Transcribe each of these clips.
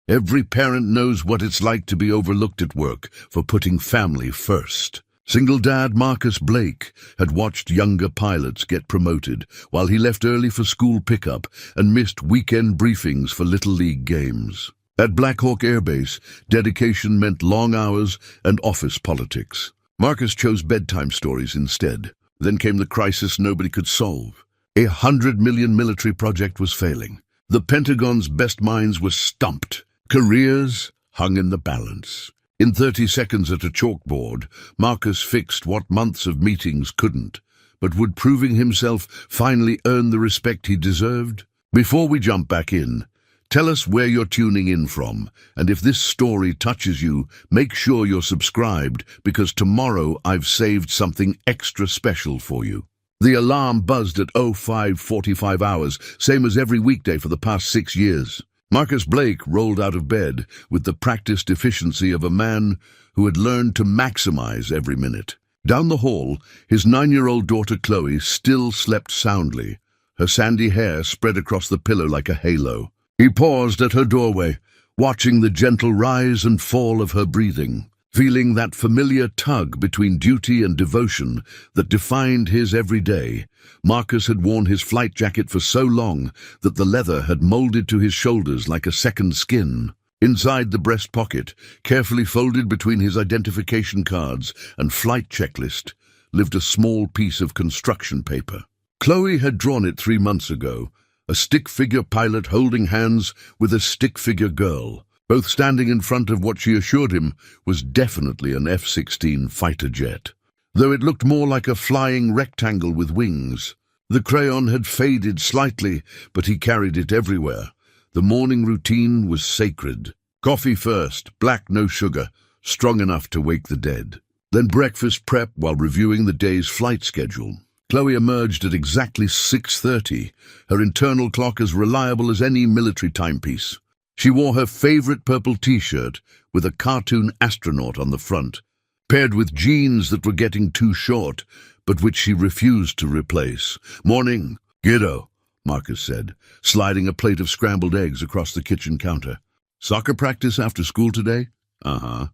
Every parent knows what it's like to be overlooked at work for putting family first. Single dad Marcus Blake had watched younger pilots get promoted while he left early for school pickup and missed weekend briefings for Little League games. At Black Hawk Air Base, dedication meant long hours and office politics. Marcus chose bedtime stories instead. Then came the crisis nobody could solve. A $100 million military project was failing. The Pentagon's best minds were stumped. Careers hung in the balance. In 30 seconds at a chalkboard, Marcus fixed what months of meetings couldn't. But would proving himself finally earn the respect he deserved? Before we jump back in, tell us where you're tuning in from, and if this story touches you, make sure you're subscribed, because tomorrow I've saved something extra special for you. The alarm buzzed at 05:45 hours, same as every weekday for the past 6 years. Marcus Blake rolled out of bed with the practiced efficiency of a man who had learned to maximize every minute. Down the hall, his 9-year-old daughter Chloe still slept soundly, her sandy hair spread across the pillow like a halo. He paused at her doorway, watching the gentle rise and fall of her breathing, feeling that familiar tug between duty and devotion that defined his every day. Marcus had worn his flight jacket for so long that the leather had molded to his shoulders like a second skin. Inside the breast pocket, carefully folded between his identification cards and flight checklist, lived a small piece of construction paper. Chloe had drawn it 3 months ago, a stick-figure pilot holding hands with a stick-figure girl, both standing in front of what she assured him was definitely an F-16 fighter jet. Though it looked more like a flying rectangle with wings. The crayon had faded slightly, but he carried it everywhere. The morning routine was sacred. Coffee first, black, no sugar, strong enough to wake the dead. Then breakfast prep while reviewing the day's flight schedule. Chloe emerged at exactly 6:30, her internal clock as reliable as any military timepiece. She wore her favorite purple t-shirt with a cartoon astronaut on the front, paired with jeans that were getting too short, but which she refused to replace. "Morning, kiddo," Marcus said, sliding a plate of scrambled eggs across the kitchen counter. "Soccer practice after school today?" "Uh-huh.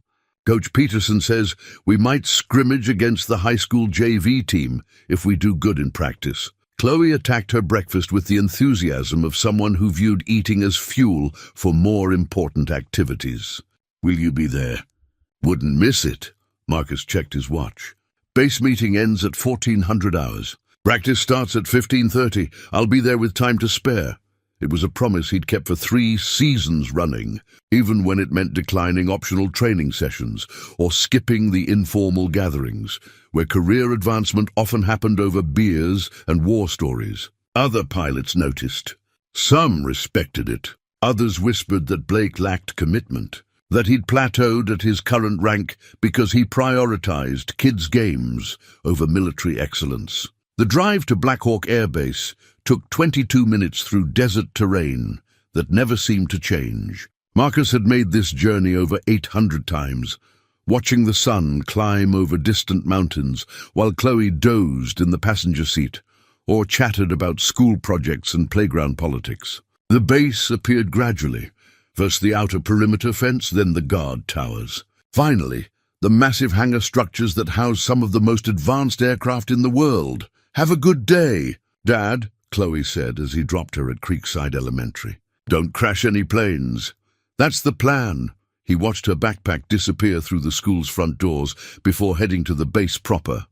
Coach Peterson says we might scrimmage against the high school JV team if we do good in practice." Chloe attacked her breakfast with the enthusiasm of someone who viewed eating as fuel for more important activities. "Will you be there?" "Wouldn't miss it." Marcus checked his watch. "Base meeting ends at 1400 hours. Practice starts at 15:30. I'll be there with time to spare." It was a promise he'd kept for 3 seasons running, even when it meant declining optional training sessions or skipping the informal gatherings, where career advancement often happened over beers and war stories. Other pilots noticed. Some respected it. Others whispered that Blake lacked commitment, that he'd plateaued at his current rank because he prioritized kids' games over military excellence. The drive to Black Hawk Air Base took 22 minutes through desert terrain that never seemed to change. Marcus had made this journey over 800 times, watching the sun climb over distant mountains while Chloe dozed in the passenger seat or chatted about school projects and playground politics. The base appeared gradually, first the outer perimeter fence, then the guard towers. Finally, the massive hangar structures that house some of the most advanced aircraft in the world. "Have a good day, Dad," Chloe said as he dropped her at Creekside Elementary. "Don't crash any planes." "That's the plan." He watched her backpack disappear through the school's front doors before heading to the base proper.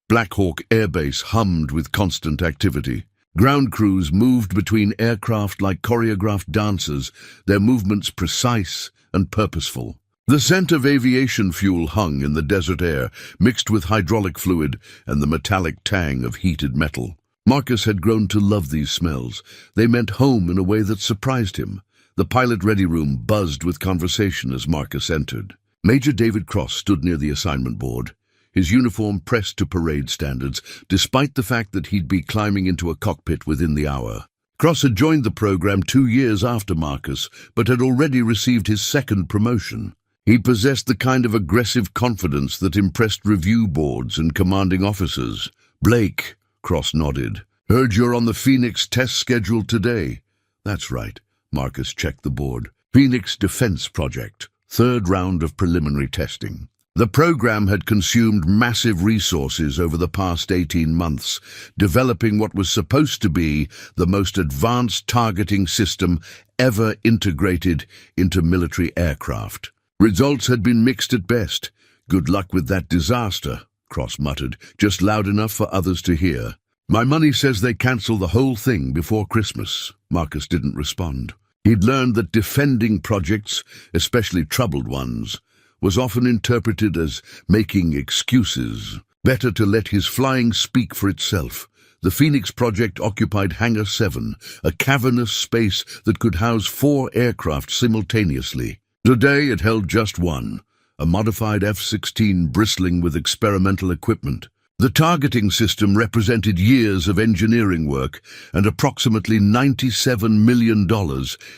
Black Hawk Air Base hummed with constant activity. Ground crews moved between aircraft like choreographed dancers, their movements precise and purposeful. The scent of aviation fuel hung in the desert air, mixed with hydraulic fluid and the metallic tang of heated metal. Marcus had grown to love these smells. They meant home in a way that surprised him. The pilot-ready room buzzed with conversation as Marcus entered. Major David Cross stood near the assignment board, his uniform pressed to parade standards, despite the fact that he'd be climbing into a cockpit within the hour. Cross had joined the program 2 years after Marcus, but had already received his 2nd promotion. He possessed the kind of aggressive confidence that impressed review boards and commanding officers. "Blake," Cross nodded. "Heard you're on the Phoenix test schedule today." "That's right." Marcus checked the board. Phoenix Defense Project, third round of preliminary testing. The program had consumed massive resources over the past 18 months, developing what was supposed to be the most advanced targeting system ever integrated into military aircraft. Results had been mixed at best. "Good luck with that disaster," Cross muttered, just loud enough for others to hear. "My money says they cancel the whole thing before Christmas." Marcus didn't respond. He'd learned that defending projects, especially troubled ones, was often interpreted as making excuses. Better to let his flying speak for itself. The Phoenix project occupied Hangar 7, a cavernous space that could house 4 aircraft simultaneously. Today it held just one, a modified F-16 bristling with experimental equipment. The targeting system represented years of engineering work and approximately $97 million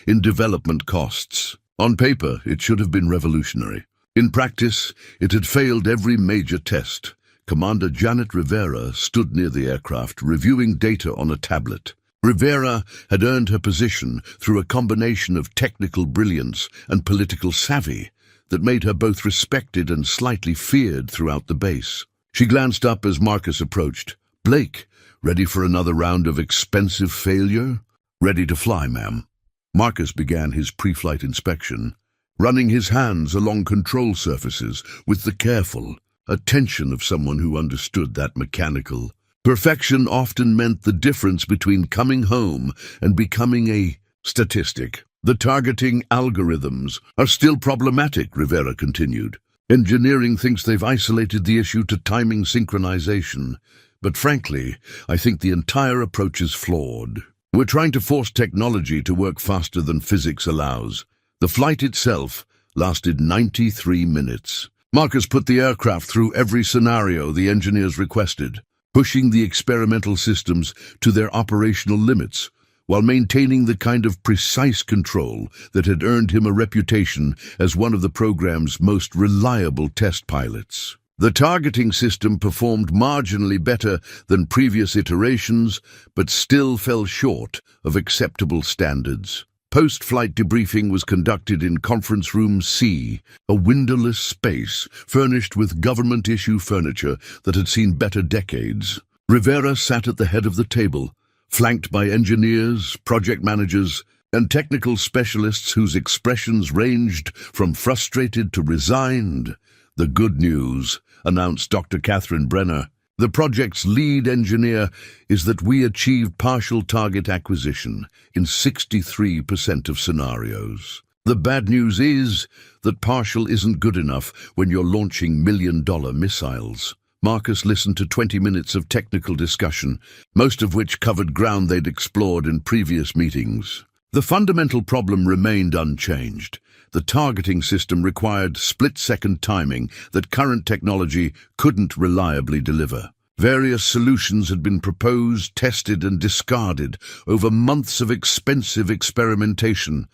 in development costs. On paper, it should have been revolutionary. In practice, it had failed every major test. Commander Janet Rivera stood near the aircraft, reviewing data on a tablet. Rivera had earned her position through a combination of technical brilliance and political savvy that made her both respected and slightly feared throughout the base. She glanced up as Marcus approached. "Blake, ready for another round of expensive failure?" "Ready to fly, ma'am." Marcus began his pre-flight inspection, running his hands along control surfaces with the careful attention of someone who understood that mechanical perfection often meant the difference between coming home and becoming a statistic. "The targeting algorithms are still problematic," Rivera continued. "Engineering thinks they've isolated the issue to timing synchronization, but frankly, I think the entire approach is flawed. We're trying to force technology to work faster than physics allows." The flight itself lasted 93 minutes. Marcus put the aircraft through every scenario the engineers requested, pushing the experimental systems to their operational limits, while maintaining the kind of precise control that had earned him a reputation as one of the program's most reliable test pilots. The targeting system performed marginally better than previous iterations, but still fell short of acceptable standards. Post-flight debriefing was conducted in Conference Room C, a windowless space furnished with government-issue furniture that had seen better decades. Rivera sat at the head of the table, flanked by engineers, project managers, and technical specialists whose expressions ranged from frustrated to resigned. "The good news," announced Dr. Catherine Brenner, the project's lead engineer, "is that we achieved partial target acquisition in 63% of scenarios. The bad news is that partial isn't good enough when you're launching million-dollar missiles." Marcus listened to 20 minutes of technical discussion, most of which covered ground they'd explored in previous meetings. The fundamental problem remained unchanged. The targeting system required split-second timing that current technology couldn't reliably deliver. Various solutions had been proposed, tested, and discarded over months of expensive experimentation.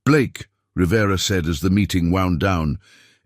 "Blake," Rivera said as the meeting wound down,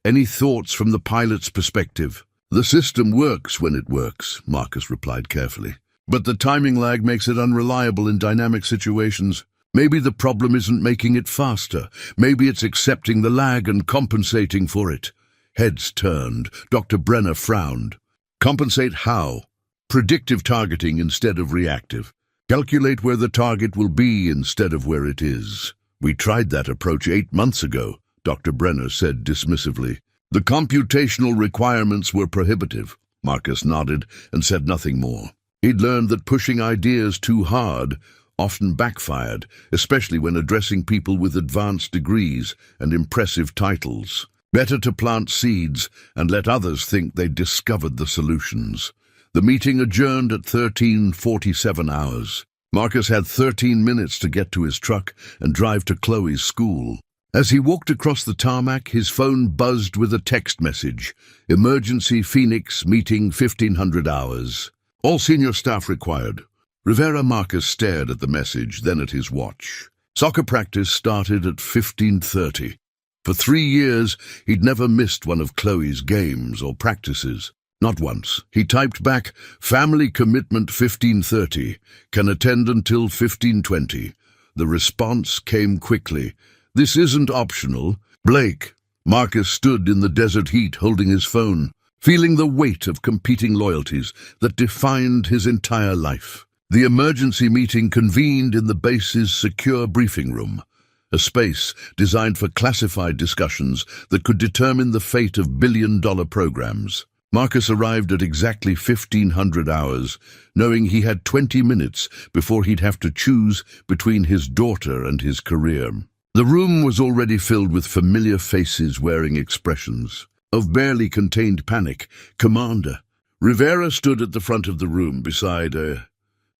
"any thoughts from the pilot's perspective?" "The system works when it works," Marcus replied carefully. "But the timing lag makes it unreliable in dynamic situations. Maybe the problem isn't making it faster. Maybe it's accepting the lag and compensating for it." Heads turned. Dr. Brenner frowned. "Compensate how?" "Predictive targeting instead of reactive. Calculate where the target will be instead of where it is." "We tried that approach 8 months ago," Dr. Brenner said dismissively. "The computational requirements were prohibitive." Marcus nodded and said nothing more. He'd learned that pushing ideas too hard often backfired, especially when addressing people with advanced degrees and impressive titles. Better to plant seeds and let others think they'd discovered the solutions. The meeting adjourned at 13:47 hours. Marcus had 13 minutes to get to his truck and drive to Chloe's school. As he walked across the tarmac, his phone buzzed with a text message. "Emergency Phoenix meeting 1500 hours. All senior staff required." Rivera Marcus stared at the message, then at his watch. Soccer practice started at 15:30. For 3 years, he'd never missed one of Chloe's games or practices. Not once. He typed back, "Family commitment 15:30. Can attend until 15:20. The response came quickly. This isn't optional. Blake. Marcus stood in the desert heat holding his phone, feeling the weight of competing loyalties that defined his entire life. The emergency meeting convened in the base's secure briefing room, a space designed for classified discussions that could determine the fate of billion-dollar programs. Marcus arrived at exactly 1500 hours, knowing he had 20 minutes before he'd have to choose between his daughter and his career. The room was already filled with familiar faces wearing expressions of barely contained panic. Commander. Rivera stood at the front of the room beside a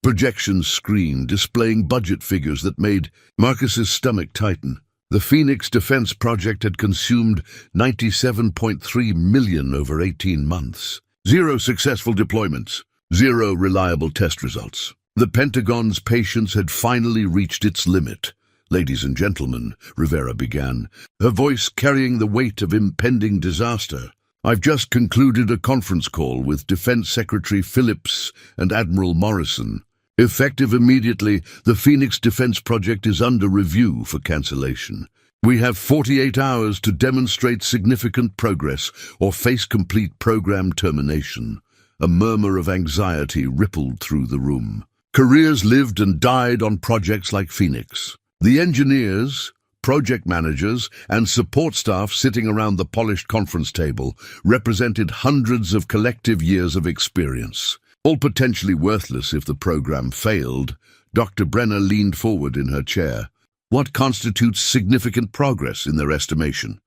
projection screen displaying budget figures that made Marcus's stomach tighten. The Phoenix Defense Project had consumed $97.3 million over 18 months. 0 successful deployments, 0 reliable test results. The Pentagon's patience had finally reached its limit. Ladies and gentlemen, Rivera began, her voice carrying the weight of impending disaster. I've just concluded a conference call with Defense Secretary Phillips and Admiral Morrison. Effective immediately, the Phoenix Defense Project is under review for cancellation. We have 48 hours to demonstrate significant progress or face complete program termination. A murmur of anxiety rippled through the room. Careers lived and died on projects like Phoenix. The engineers, project managers, and support staff sitting around the polished conference table represented hundreds of collective years of experience. All potentially worthless if the program failed. Dr. Brenner leaned forward in her chair. What constitutes significant progress in their estimation?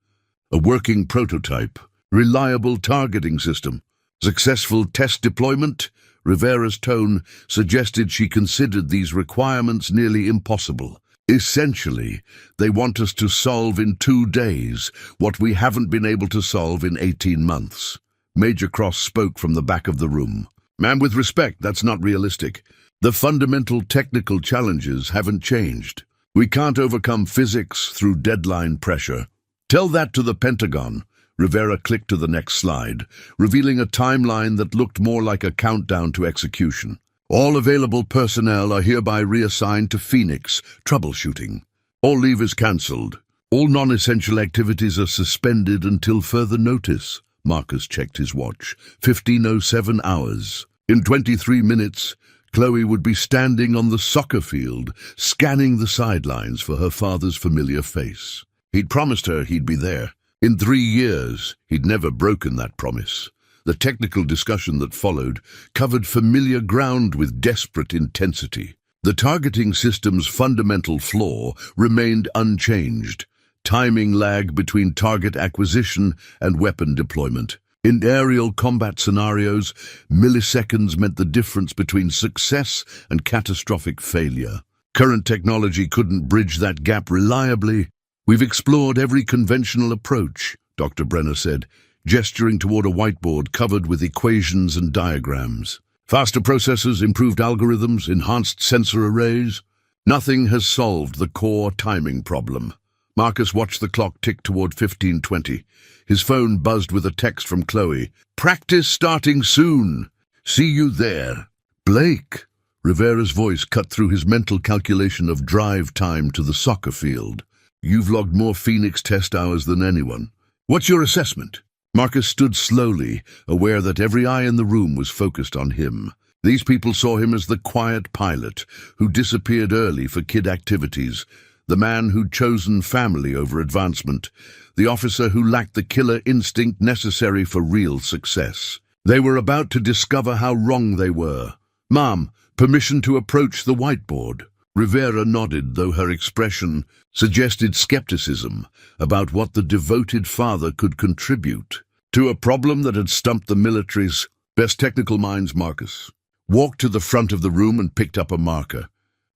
A working prototype, reliable targeting system, successful test deployment? Rivera's tone suggested she considered these requirements nearly impossible. Essentially, they want us to solve in 2 days what we haven't been able to solve in 18 months. Major Cross spoke from the back of the room. Ma'am, with respect, that's not realistic. The fundamental technical challenges haven't changed. We can't overcome physics through deadline pressure. Tell that to the Pentagon. Rivera clicked to the next slide, revealing a timeline that looked more like a countdown to execution. All available personnel are hereby reassigned to Phoenix, troubleshooting. All leave is cancelled. All non-essential activities are suspended until further notice. Marcus checked his watch. 15:07 hours. In 23 minutes, Chloe would be standing on the soccer field, scanning the sidelines for her father's familiar face. He'd promised her he'd be there. In 3 years, he'd never broken that promise. The technical discussion that followed covered familiar ground with desperate intensity. The targeting system's fundamental flaw remained unchanged. Timing lag between target acquisition and weapon deployment. In aerial combat scenarios, milliseconds meant the difference between success and catastrophic failure. Current technology couldn't bridge that gap reliably. We've explored every conventional approach, Dr. Brenner said, gesturing toward a whiteboard covered with equations and diagrams. Faster processors, improved algorithms, enhanced sensor arrays. Nothing has solved the core timing problem. Marcus watched the clock tick toward 15:20. His phone buzzed with a text from Chloe. Practice starting soon. See you there. Blake. Rivera's voice cut through his mental calculation of drive time to the soccer field. You've logged more Phoenix test hours than anyone. What's your assessment? Marcus stood slowly, aware that every eye in the room was focused on him. These people saw him as the quiet pilot who disappeared early for kid activities, the man who'd chosen family over advancement, the officer who lacked the killer instinct necessary for real success. They were about to discover how wrong they were. Mom, permission to approach the whiteboard. Rivera nodded, though her expression suggested skepticism about what the devoted father could contribute to a problem that had stumped the military's best technical minds. Marcus walked to the front of the room and picked up a marker.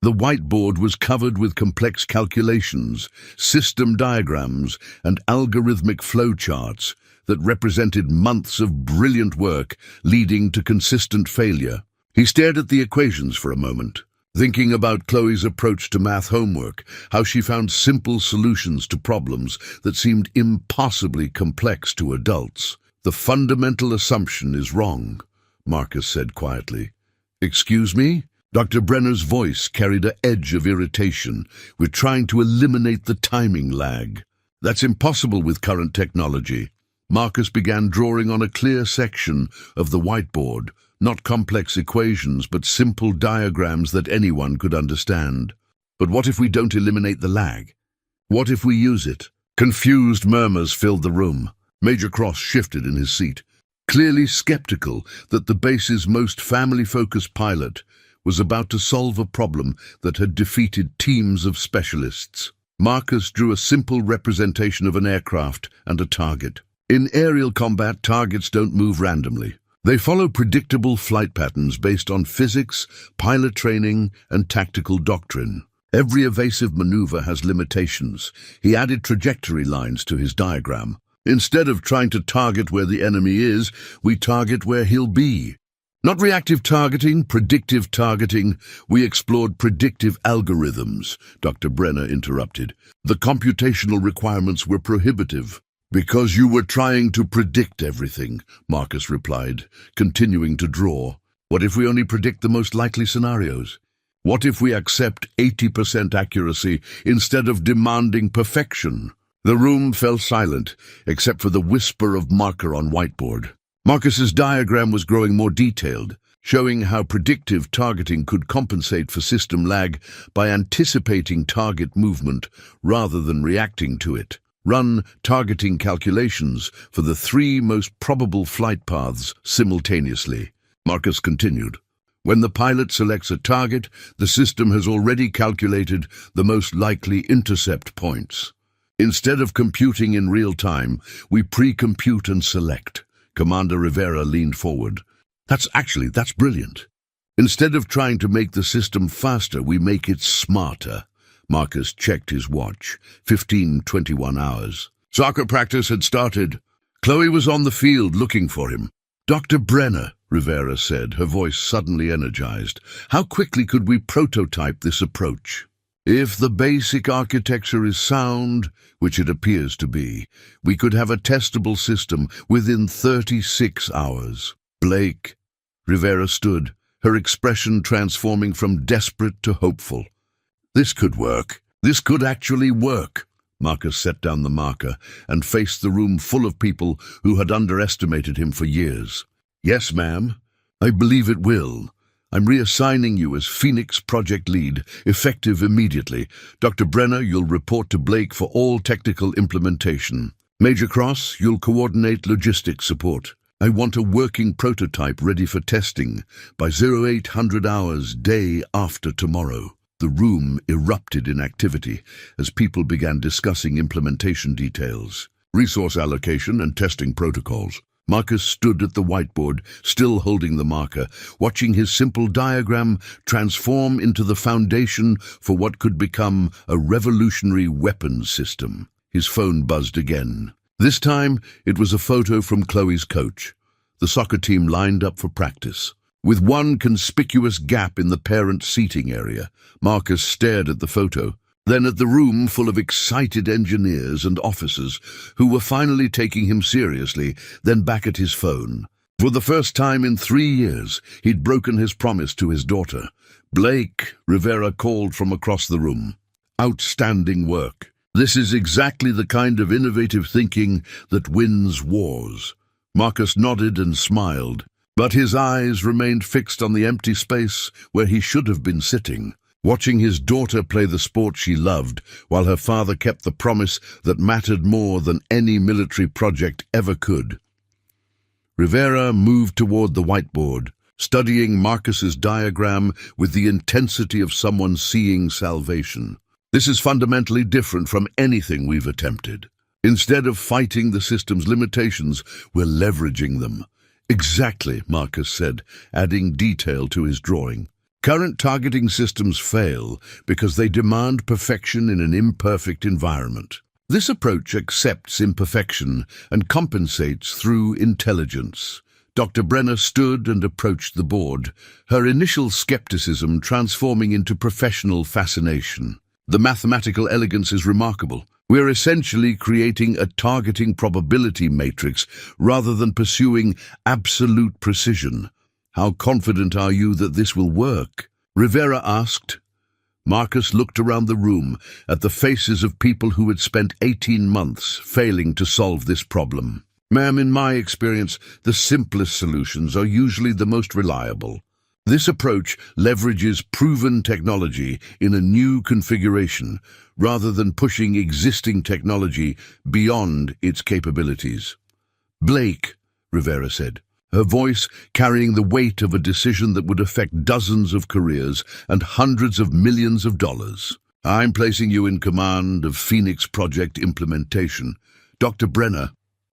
The whiteboard was covered with complex calculations, system diagrams, and algorithmic flowcharts that represented months of brilliant work leading to consistent failure. He stared at the equations for a moment, thinking about Chloe's approach to math homework, how she found simple solutions to problems that seemed impossibly complex to adults. The fundamental assumption is wrong, Marcus said quietly. Excuse me? Dr. Brenner's voice carried an edge of irritation. "We're trying to eliminate the timing lag. That's impossible with current technology." Marcus began drawing on a clear section of the whiteboard, not complex equations, but simple diagrams that anyone could understand. "But what if we don't eliminate the lag? What if we use it?" Confused murmurs filled the room. Major Cross shifted in his seat, clearly skeptical that the base's most family-focused pilot was about to solve a problem that had defeated teams of specialists. Marcus drew a simple representation of an aircraft and a target. In aerial combat, targets don't move randomly. They follow predictable flight patterns based on physics, pilot training, and tactical doctrine. Every evasive maneuver has limitations. He added trajectory lines to his diagram. "Instead of trying to target where the enemy is, we target where he'll be." Not reactive targeting, predictive targeting. "We explored predictive algorithms," Dr. Brenner interrupted. "The computational requirements were prohibitive." "Because you were trying to predict everything," Marcus replied, continuing to draw. "What if we only predict the most likely scenarios? What if we accept 80% accuracy instead of demanding perfection?" The room fell silent, except for the whisper of marker on whiteboard. Marcus's diagram was growing more detailed, showing how predictive targeting could compensate for system lag by anticipating target movement rather than reacting to it. Run targeting calculations for the 3 most probable flight paths simultaneously. Marcus continued. When the pilot selects a target, the system has already calculated the most likely intercept points. Instead of computing in real time, we pre-compute and select. Commander Rivera leaned forward. That's brilliant. Instead of trying to make the system faster, we make it smarter." Marcus checked his watch. 15:21 hours. Soccer practice had started. Chloe was on the field looking for him. "Dr. Brenner," Rivera said, her voice suddenly energized, "how quickly could we prototype this approach? If the basic architecture is sound, which it appears to be, we could have a testable system within 36 hours. "Blake." Rivera stood, her expression transforming from desperate to hopeful. "This could work. This could actually work." Marcus set down the marker and faced the room full of people who had underestimated him for years. "Yes, ma'am. I believe it will. I'm reassigning you as Phoenix Project Lead, effective immediately. Dr. Brenner, you'll report to Blake for all technical implementation. Major Cross, you'll coordinate logistics support. I want a working prototype ready for testing by 0800 hours day after tomorrow." The room erupted in activity as people began discussing implementation details, resource allocation, and testing protocols. Marcus stood at the whiteboard, still holding the marker, watching his simple diagram transform into the foundation for what could become a revolutionary weapons system. His phone buzzed again. This time, it was a photo from Chloe's coach. The soccer team lined up for practice. With one conspicuous gap in the parent seating area, Marcus stared at the photo, then at the room full of excited engineers and officers who were finally taking him seriously, then back at his phone. For the first time in 3 years, he'd broken his promise to his daughter. "Blake," Rivera called from across the room. "Outstanding work. This is exactly the kind of innovative thinking that wins wars." Marcus nodded and smiled, but his eyes remained fixed on the empty space where he should have been sitting, watching his daughter play the sport she loved, while her father kept the promise that mattered more than any military project ever could. Rivera moved toward the whiteboard, studying Marcus's diagram with the intensity of someone seeing salvation. "This is fundamentally different from anything we've attempted. Instead of fighting the system's limitations, we're leveraging them." "Exactly," Marcus said, adding detail to his drawing. "Current targeting systems fail because they demand perfection in an imperfect environment. This approach accepts imperfection and compensates through intelligence." Dr. Brenner stood and approached the board, her initial skepticism transforming into professional fascination. "The mathematical elegance is remarkable. We're essentially creating a targeting probability matrix rather than pursuing absolute precision. How confident are you that this will work?" Rivera asked. Marcus looked around the room at the faces of people who had spent 18 months failing to solve this problem. Ma'am, in my experience, the simplest solutions are usually the most reliable. This approach leverages proven technology in a new configuration, rather than pushing existing technology beyond its capabilities. Blake, Rivera said, her voice carrying the weight of a decision that would affect dozens of careers and hundreds of millions of dollars. I'm placing you in command of Phoenix Project implementation. Dr. Brenner,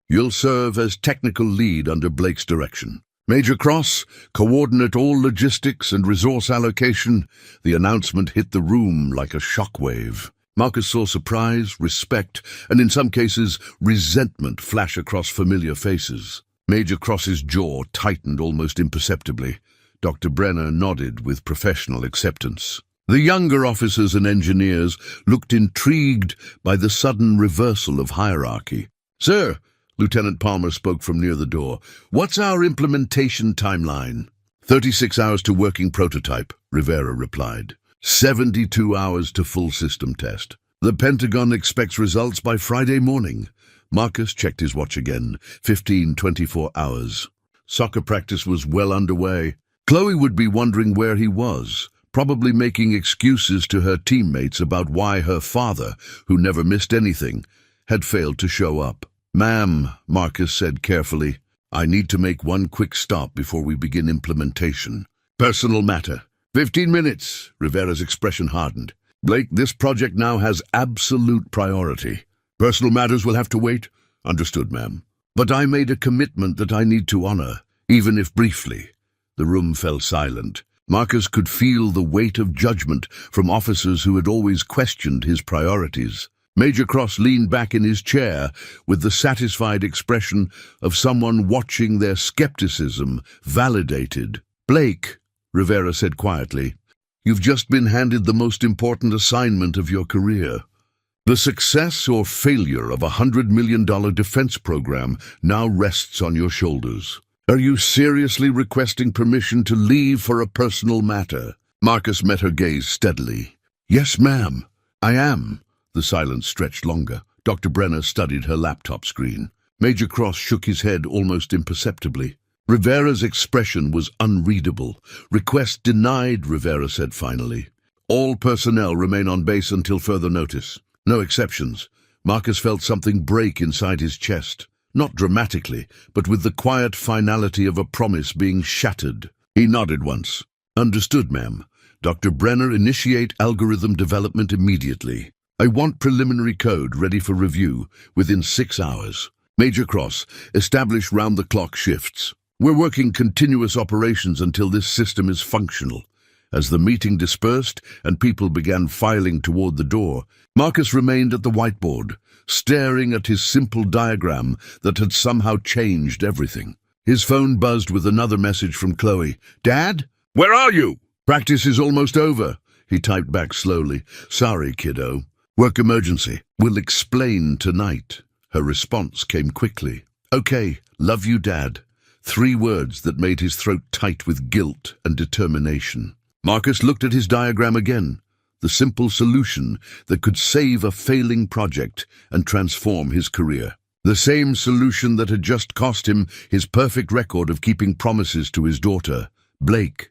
you'll serve as technical lead under Blake's direction. Major Cross, coordinate all logistics and resource allocation. The announcement hit the room like a shockwave. Marcus saw surprise, respect, and in some cases, resentment flash across familiar faces. Major Cross's jaw tightened almost imperceptibly. Dr. Brenner nodded with professional acceptance. The younger officers and engineers looked intrigued by the sudden reversal of hierarchy. Sir, Lieutenant Palmer spoke from near the door, what's our implementation timeline? 36 hours to working prototype, Rivera replied. 72 hours to full system test. The Pentagon expects results by Friday morning. Marcus checked his watch again. 24 hours. Soccer practice was well underway. Chloe would be wondering where he was, probably making excuses to her teammates about why her father, who never missed anything, had failed to show up. Ma'am, Marcus said carefully, I need to make one quick stop before we begin implementation. Personal matter. 15 minutes, Rivera's expression hardened. Blake, this project now has absolute priority. Personal matters will have to wait? Understood, ma'am. But I made a commitment that I need to honor, even if briefly. The room fell silent. Marcus could feel the weight of judgment from officers who had always questioned his priorities. Major Cross leaned back in his chair with the satisfied expression of someone watching their skepticism validated. Blake, Rivera said quietly, you've just been handed the most important assignment of your career. The success or failure of a $100 million defense program now rests on your shoulders. Are you seriously requesting permission to leave for a personal matter? Marcus met her gaze steadily. Yes, ma'am, I am. The silence stretched longer. Dr. Brenner studied her laptop screen. Major Cross shook his head almost imperceptibly. Rivera's expression was unreadable. Request denied, Rivera said finally. All personnel remain on base until further notice. No exceptions. Marcus felt something break inside his chest. Not dramatically, but with the quiet finality of a promise being shattered. He nodded once. Understood, ma'am. Dr. Brenner, initiate algorithm development immediately. I want preliminary code ready for review within 6 hours. Major Cross, establish round-the-clock shifts. We're working continuous operations until this system is functional. As the meeting dispersed and people began filing toward the door, Marcus remained at the whiteboard, staring at his simple diagram that had somehow changed everything. His phone buzzed with another message from Chloe. Dad? Where are you? Practice is almost over. He typed back slowly. Sorry, kiddo. Work emergency. We'll explain tonight. Her response came quickly. Okay, love you, Dad. 3 words that made his throat tight with guilt and determination. Marcus looked at his diagram again, the simple solution that could save a failing project and transform his career. The same solution that had just cost him his perfect record of keeping promises to his daughter, Blake.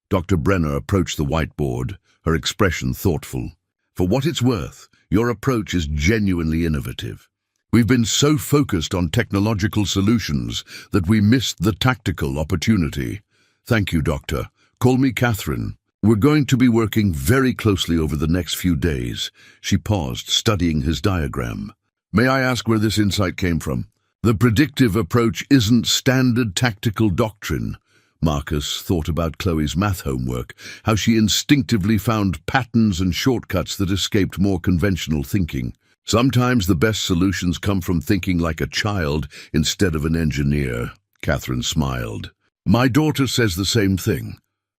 Dr. Brenner approached the whiteboard, her expression thoughtful. For what it's worth, your approach is genuinely innovative. We've been so focused on technological solutions that we missed the tactical opportunity. Thank you, Doctor. Call me Catherine. We're going to be working very closely over the next few days. She paused, studying his diagram. May I ask where this insight came from? The predictive approach isn't standard tactical doctrine. Marcus thought about Chloe's math homework, how she instinctively found patterns and shortcuts that escaped more conventional thinking. Sometimes the best solutions come from thinking like a child instead of an engineer. Catherine smiled. My daughter says the same thing.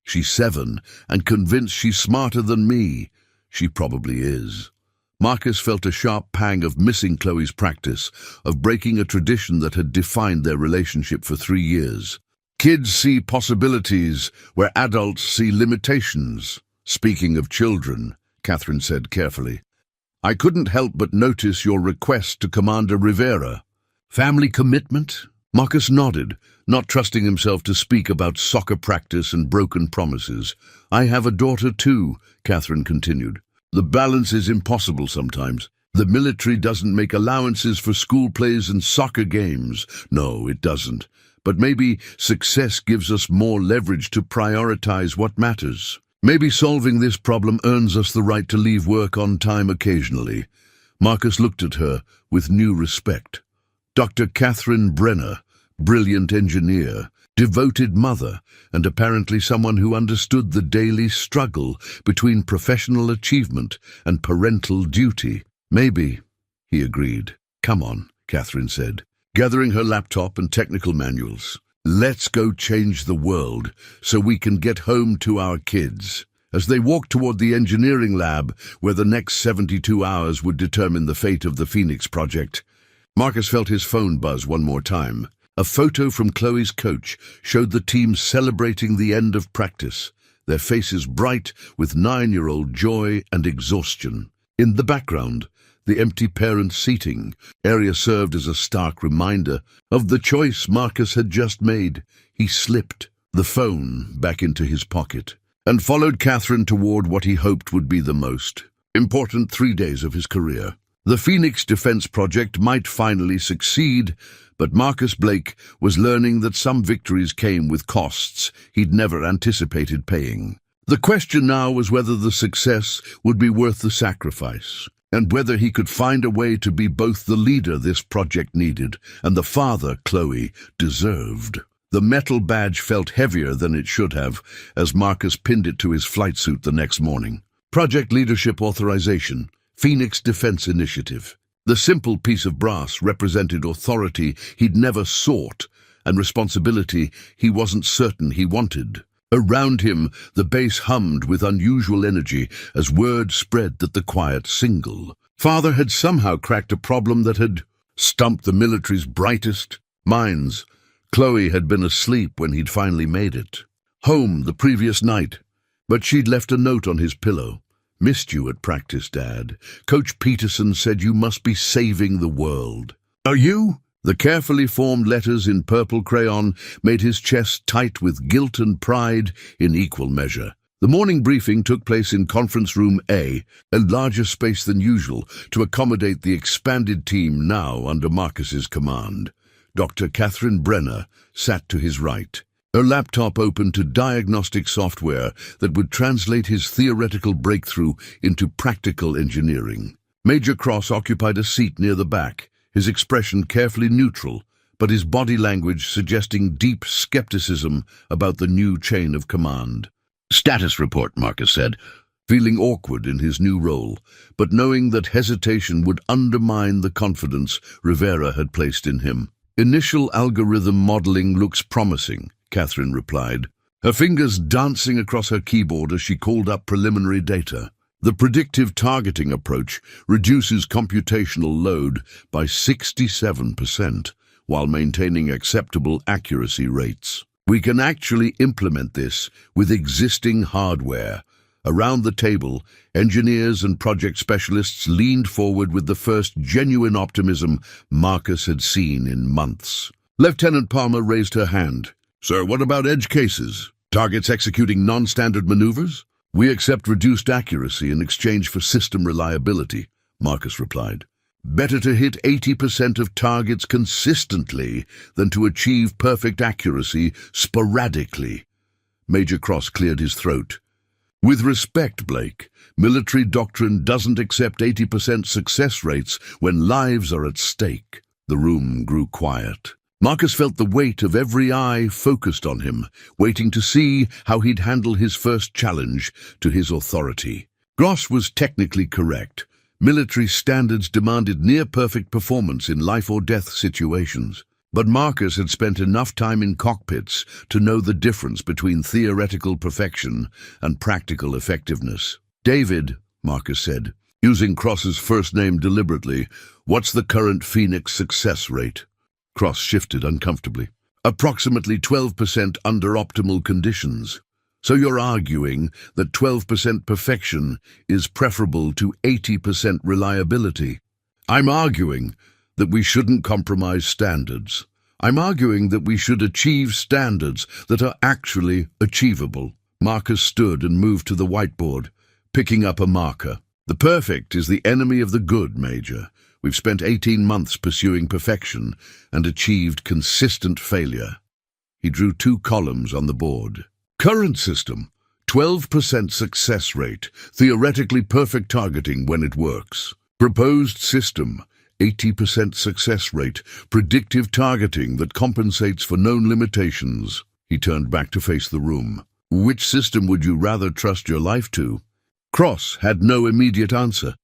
She's 7 and convinced she's smarter than me. She probably is. Marcus felt a sharp pang of missing Chloe's practice, of breaking a tradition that had defined their relationship for 3 years. Kids see possibilities where adults see limitations. Speaking of children, Catherine said carefully, I couldn't help but notice your request to Commander Rivera. Family commitment? Marcus nodded, not trusting himself to speak about soccer practice and broken promises. I have a daughter too, Catherine continued. The balance is impossible sometimes. The military doesn't make allowances for school plays and soccer games. No, it doesn't. But maybe success gives us more leverage to prioritize what matters. Maybe solving this problem earns us the right to leave work on time occasionally. Marcus looked at her with new respect. Dr. Catherine Brenner, brilliant engineer, devoted mother, and apparently someone who understood the daily struggle between professional achievement and parental duty. Maybe, he agreed. Come on, Catherine said, gathering her laptop and technical manuals. Let's go change the world so we can get home to our kids. As they walked toward the engineering lab, where the next 72 hours would determine the fate of the Phoenix project, Marcus felt his phone buzz one more time. A photo from Chloe's coach showed the team celebrating the end of practice, their faces bright with 9-year-old joy and exhaustion. In the background, the empty parent seating area served as a stark reminder of the choice Marcus had just made. He slipped the phone back into his pocket and followed Catherine toward what he hoped would be the most important 3 days of his career. The Phoenix Defense Project might finally succeed, but Marcus Blake was learning that some victories came with costs he'd never anticipated paying. The question now was whether the success would be worth the sacrifice, and whether he could find a way to be both the leader this project needed and the father Chloe deserved. The metal badge felt heavier than it should have as Marcus pinned it to his flight suit the next morning. Project Leadership Authorization, Phoenix Defense Initiative. The simple piece of brass represented authority he'd never sought and responsibility he wasn't certain he wanted. Around him, the base hummed with unusual energy as word spread that the quiet single father had somehow cracked a problem that had stumped the military's brightest minds. Chloe had been asleep when he'd finally made it. Home the previous night, but she'd left a note on his pillow. Missed you at practice, Dad. Coach Peterson said you must be saving the world. Are you? The carefully formed letters in purple crayon made his chest tight with guilt and pride in equal measure. The morning briefing took place in Conference Room A, a larger space than usual to accommodate the expanded team now under Marcus's command. Dr. Catherine Brenner sat to his right, her laptop open to diagnostic software that would translate his theoretical breakthrough into practical engineering. Major Cross occupied a seat near the back, his expression carefully neutral, but his body language suggesting deep skepticism about the new chain of command. Status report, Marcus said, feeling awkward in his new role, but knowing that hesitation would undermine the confidence Rivera had placed in him. Initial algorithm modeling looks promising, Catherine replied, her fingers dancing across her keyboard as she called up preliminary data. The predictive targeting approach reduces computational load by 67% while maintaining acceptable accuracy rates. We can actually implement this with existing hardware. Around the table, engineers and project specialists leaned forward with the first genuine optimism Marcus had seen in months. Lieutenant Palmer raised her hand. Sir, what about edge cases? Targets executing non-standard maneuvers? We accept reduced accuracy in exchange for system reliability, Marcus replied. Better to hit 80% of targets consistently than to achieve perfect accuracy sporadically. Major Cross cleared his throat. With respect, Blake, military doctrine doesn't accept 80% success rates when lives are at stake. The room grew quiet. Marcus felt the weight of every eye focused on him, waiting to see how he'd handle his first challenge to his authority. Gross was technically correct. Military standards demanded near-perfect performance in life-or-death situations. But Marcus had spent enough time in cockpits to know the difference between theoretical perfection and practical effectiveness. David, Marcus said, using Cross's first name deliberately, what's the current Phoenix success rate? Cross shifted uncomfortably. Approximately 12% under optimal conditions. So you're arguing that 12% perfection is preferable to 80% reliability. I'm arguing that we shouldn't compromise standards. I'm arguing that we should achieve standards that are actually achievable. Marcus stood and moved to the whiteboard, picking up a marker. The perfect is the enemy of the good, Major. We've spent 18 months pursuing perfection and achieved consistent failure. He drew 2 columns on the board. Current system, 12% success rate, theoretically perfect targeting when it works. Proposed system, 80% success rate, predictive targeting that compensates for known limitations. He turned back to face the room. Which system would you rather trust your life to? Cross had no immediate answer.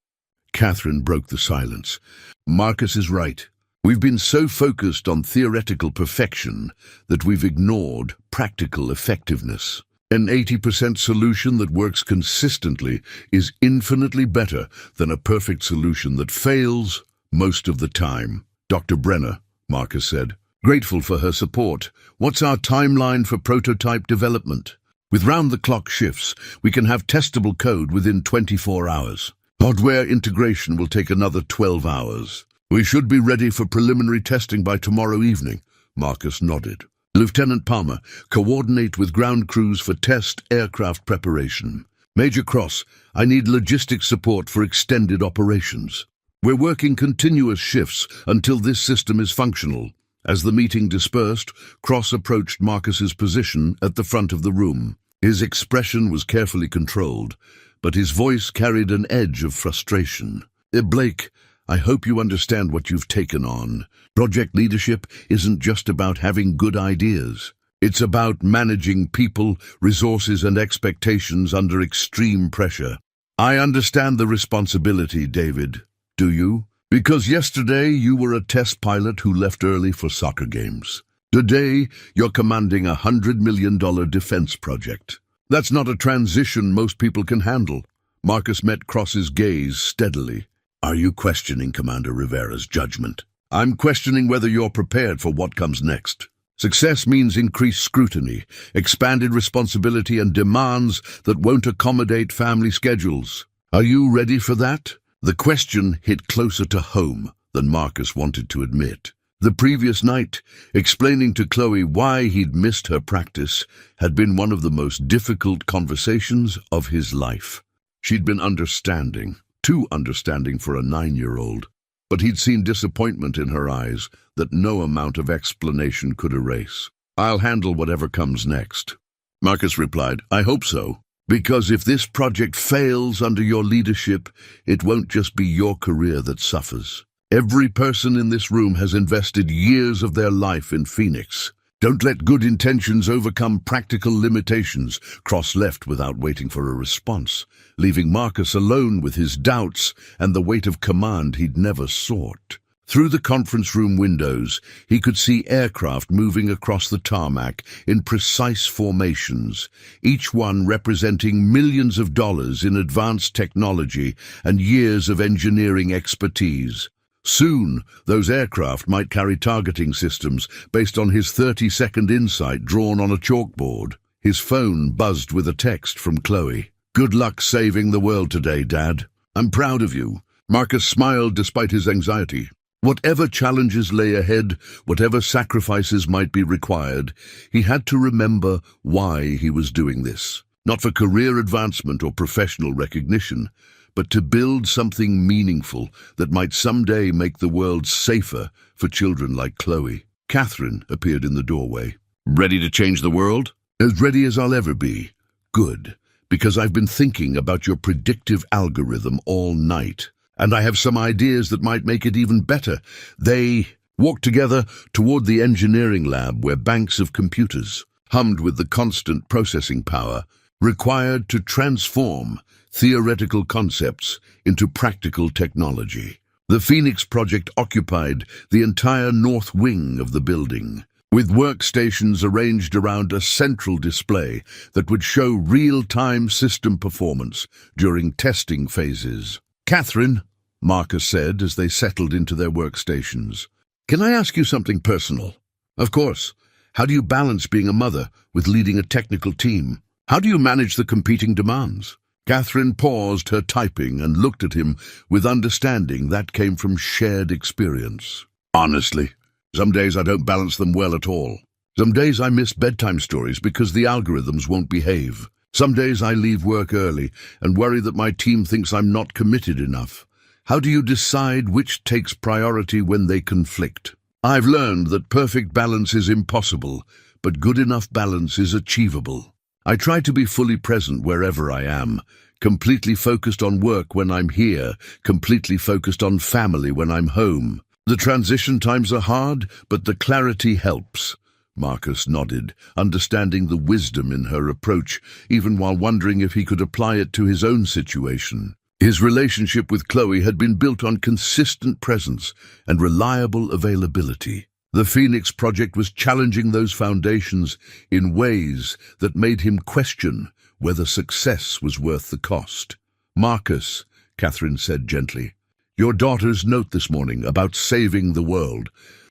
Catherine broke the silence. Marcus is right. We've been so focused on theoretical perfection that we've ignored practical effectiveness. An 80% solution that works consistently is infinitely better than a perfect solution that fails most of the time. Dr. Brenner, Marcus said, grateful for her support. What's our timeline for prototype development? With round-the-clock shifts, we can have testable code within 24 hours. Hardware integration will take another 12 hours. We should be ready for preliminary testing by tomorrow evening. Marcus nodded. Lieutenant Palmer, coordinate with ground crews for test aircraft preparation. Major Cross, I need logistics support for extended operations. We're working continuous shifts until this system is functional. As the meeting dispersed, Cross approached Marcus's position at the front of the room. His expression was carefully controlled, but his voice carried an edge of frustration. Blake, I hope you understand what you've taken on. Project leadership isn't just about having good ideas. It's about managing people, resources, and expectations under extreme pressure. I understand the responsibility, David. Do you? Because yesterday you were a test pilot who left early for soccer games. Today, you're commanding a $100 million defense project. That's not a transition most people can handle. Marcus met Cross's gaze steadily. Are you questioning Commander Rivera's judgment? I'm questioning whether you're prepared for what comes next. Success means increased scrutiny, expanded responsibility, and demands that won't accommodate family schedules. Are you ready for that? The question hit closer to home than Marcus wanted to admit. The previous night, explaining to Chloe why he'd missed her practice, had been one of the most difficult conversations of his life. She'd been understanding, too understanding for a 9-year-old, but he'd seen disappointment in her eyes that no amount of explanation could erase. I'll handle whatever comes next. Marcus replied, I hope so, because if this project fails under your leadership, it won't just be your career that suffers. Every person in this room has invested years of their life in Phoenix. Don't let good intentions overcome practical limitations. Cross left without waiting for a response, leaving Marcus alone with his doubts and the weight of command he'd never sought. Through the conference room windows, he could see aircraft moving across the tarmac in precise formations, each one representing millions of dollars in advanced technology and years of engineering expertise. Soon, those aircraft might carry targeting systems based on his 30-second insight drawn on a chalkboard. His phone buzzed with a text from Chloe. Good luck saving the world today, Dad. I'm proud of you. Marcus smiled despite his anxiety. Whatever challenges lay ahead, whatever sacrifices might be required, he had to remember why he was doing this. Not for career advancement or professional recognition, but to build something meaningful that might someday make the world safer for children like Chloe. Catherine appeared in the doorway. Ready to change the world? As ready as I'll ever be. Good, because I've been thinking about your predictive algorithm all night, and I have some ideas that might make it even better. They walked together toward the engineering lab where banks of computers hummed with the constant processing power required to transform theoretical concepts into practical technology. The Phoenix project occupied the entire north wing of the building, with workstations arranged around a central display that would show real-time system performance during testing phases. Catherine, Marcus said as they settled into their workstations, can I ask you something personal? Of course. How do you balance being a mother with leading a technical team? How do you manage the competing demands? Catherine paused her typing and looked at him with understanding that came from shared experience. Honestly, some days I don't balance them well at all. Some days I miss bedtime stories because the algorithms won't behave. Some days I leave work early and worry that my team thinks I'm not committed enough. How do you decide which takes priority when they conflict? I've learned that perfect balance is impossible, but good enough balance is achievable. I try to be fully present wherever I am, completely focused on work when I'm here, completely focused on family when I'm home. The transition times are hard, but the clarity helps. Marcus nodded, understanding the wisdom in her approach, even while wondering if he could apply it to his own situation. His relationship with Chloe had been built on consistent presence and reliable availability. The Phoenix Project was challenging those foundations in ways that made him question whether success was worth the cost. "Marcus," Catherine said gently, "your daughter's note this morning about saving the world.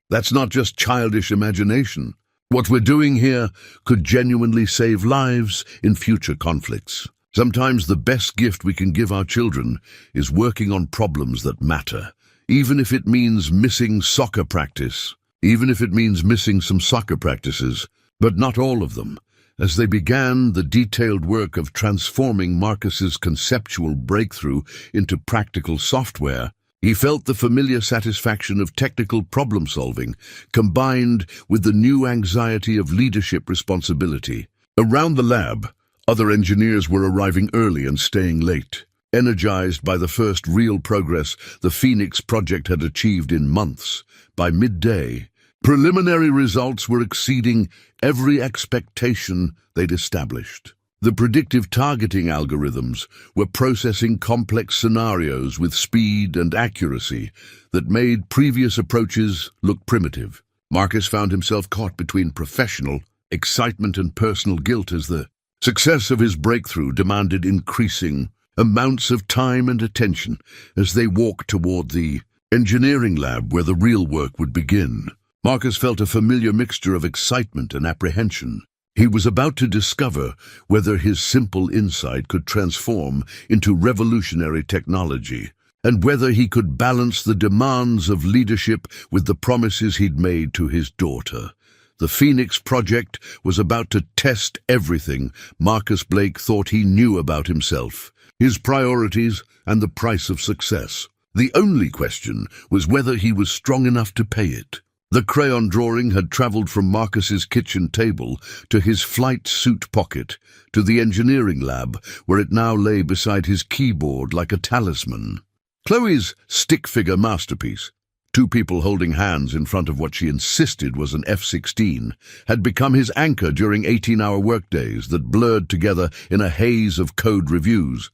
That's not just childish imagination. What we're doing here could genuinely save lives in future conflicts. Sometimes the best gift we can give our children is working on problems that matter, even if it means missing soccer practice, some soccer practices, but not all of them." As they began the detailed work of transforming Marcus's conceptual breakthrough into practical software, he felt the familiar satisfaction of technical problem-solving, combined with the new anxiety of leadership responsibility. Around the lab, other engineers were arriving early and staying late. Energized by the first real progress the Phoenix Project had achieved in months, by midday, preliminary results were exceeding every expectation they'd established. The predictive targeting algorithms were processing complex scenarios with speed and accuracy that made previous approaches look primitive. Marcus found himself caught between professional excitement and personal guilt as the success of his breakthrough demanded increasing amounts of time and attention as they walked toward the engineering lab where the real work would begin. Marcus felt a familiar mixture of excitement and apprehension. He was about to discover whether his simple insight could transform into revolutionary technology, and whether he could balance the demands of leadership with the promises he'd made to his daughter. The Phoenix Project was about to test everything Marcus Blake thought he knew about himself, his priorities, and the price of success. The only question was whether he was strong enough to pay it. The crayon drawing had traveled from Marcus's kitchen table to his flight suit pocket, to the engineering lab, where it now lay beside his keyboard like a talisman. Chloe's stick-figure masterpiece, two people holding hands in front of what she insisted was an F-16, had become his anchor during 18-hour workdays that blurred together in a haze of code reviews,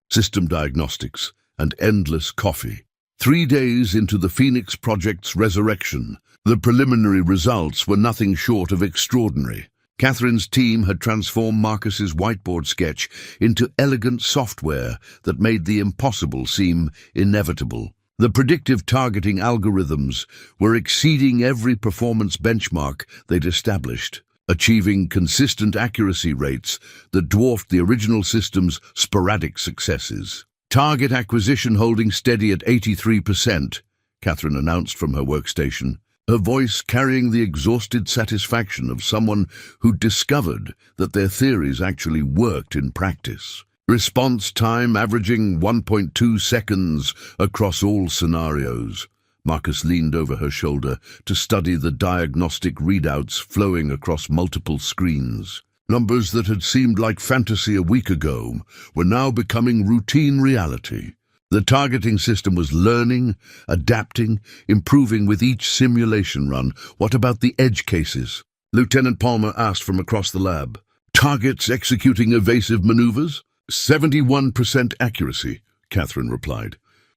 system diagnostics, and endless coffee. 3 days into the Phoenix Project's resurrection, the preliminary results were nothing short of extraordinary. Catherine's team had transformed Marcus's whiteboard sketch into elegant software that made the impossible seem inevitable. The predictive targeting algorithms were exceeding every performance benchmark they'd established, achieving consistent accuracy rates that dwarfed the original system's sporadic successes. "Target acquisition holding steady at 83%, Catherine announced from her workstation, her voice carrying the exhausted satisfaction of someone who'd discovered that their theories actually worked in practice. Response time averaging 1.2 seconds across all scenarios. Marcus leaned over her shoulder to study the diagnostic readouts flowing across multiple screens. Numbers that had seemed like fantasy a week ago were now becoming routine reality. The targeting system was learning, adapting, improving with each simulation run. "What about the edge cases?" Lieutenant Palmer asked from across the lab. "Targets executing evasive maneuvers?" 71% accuracy, Catherine replied.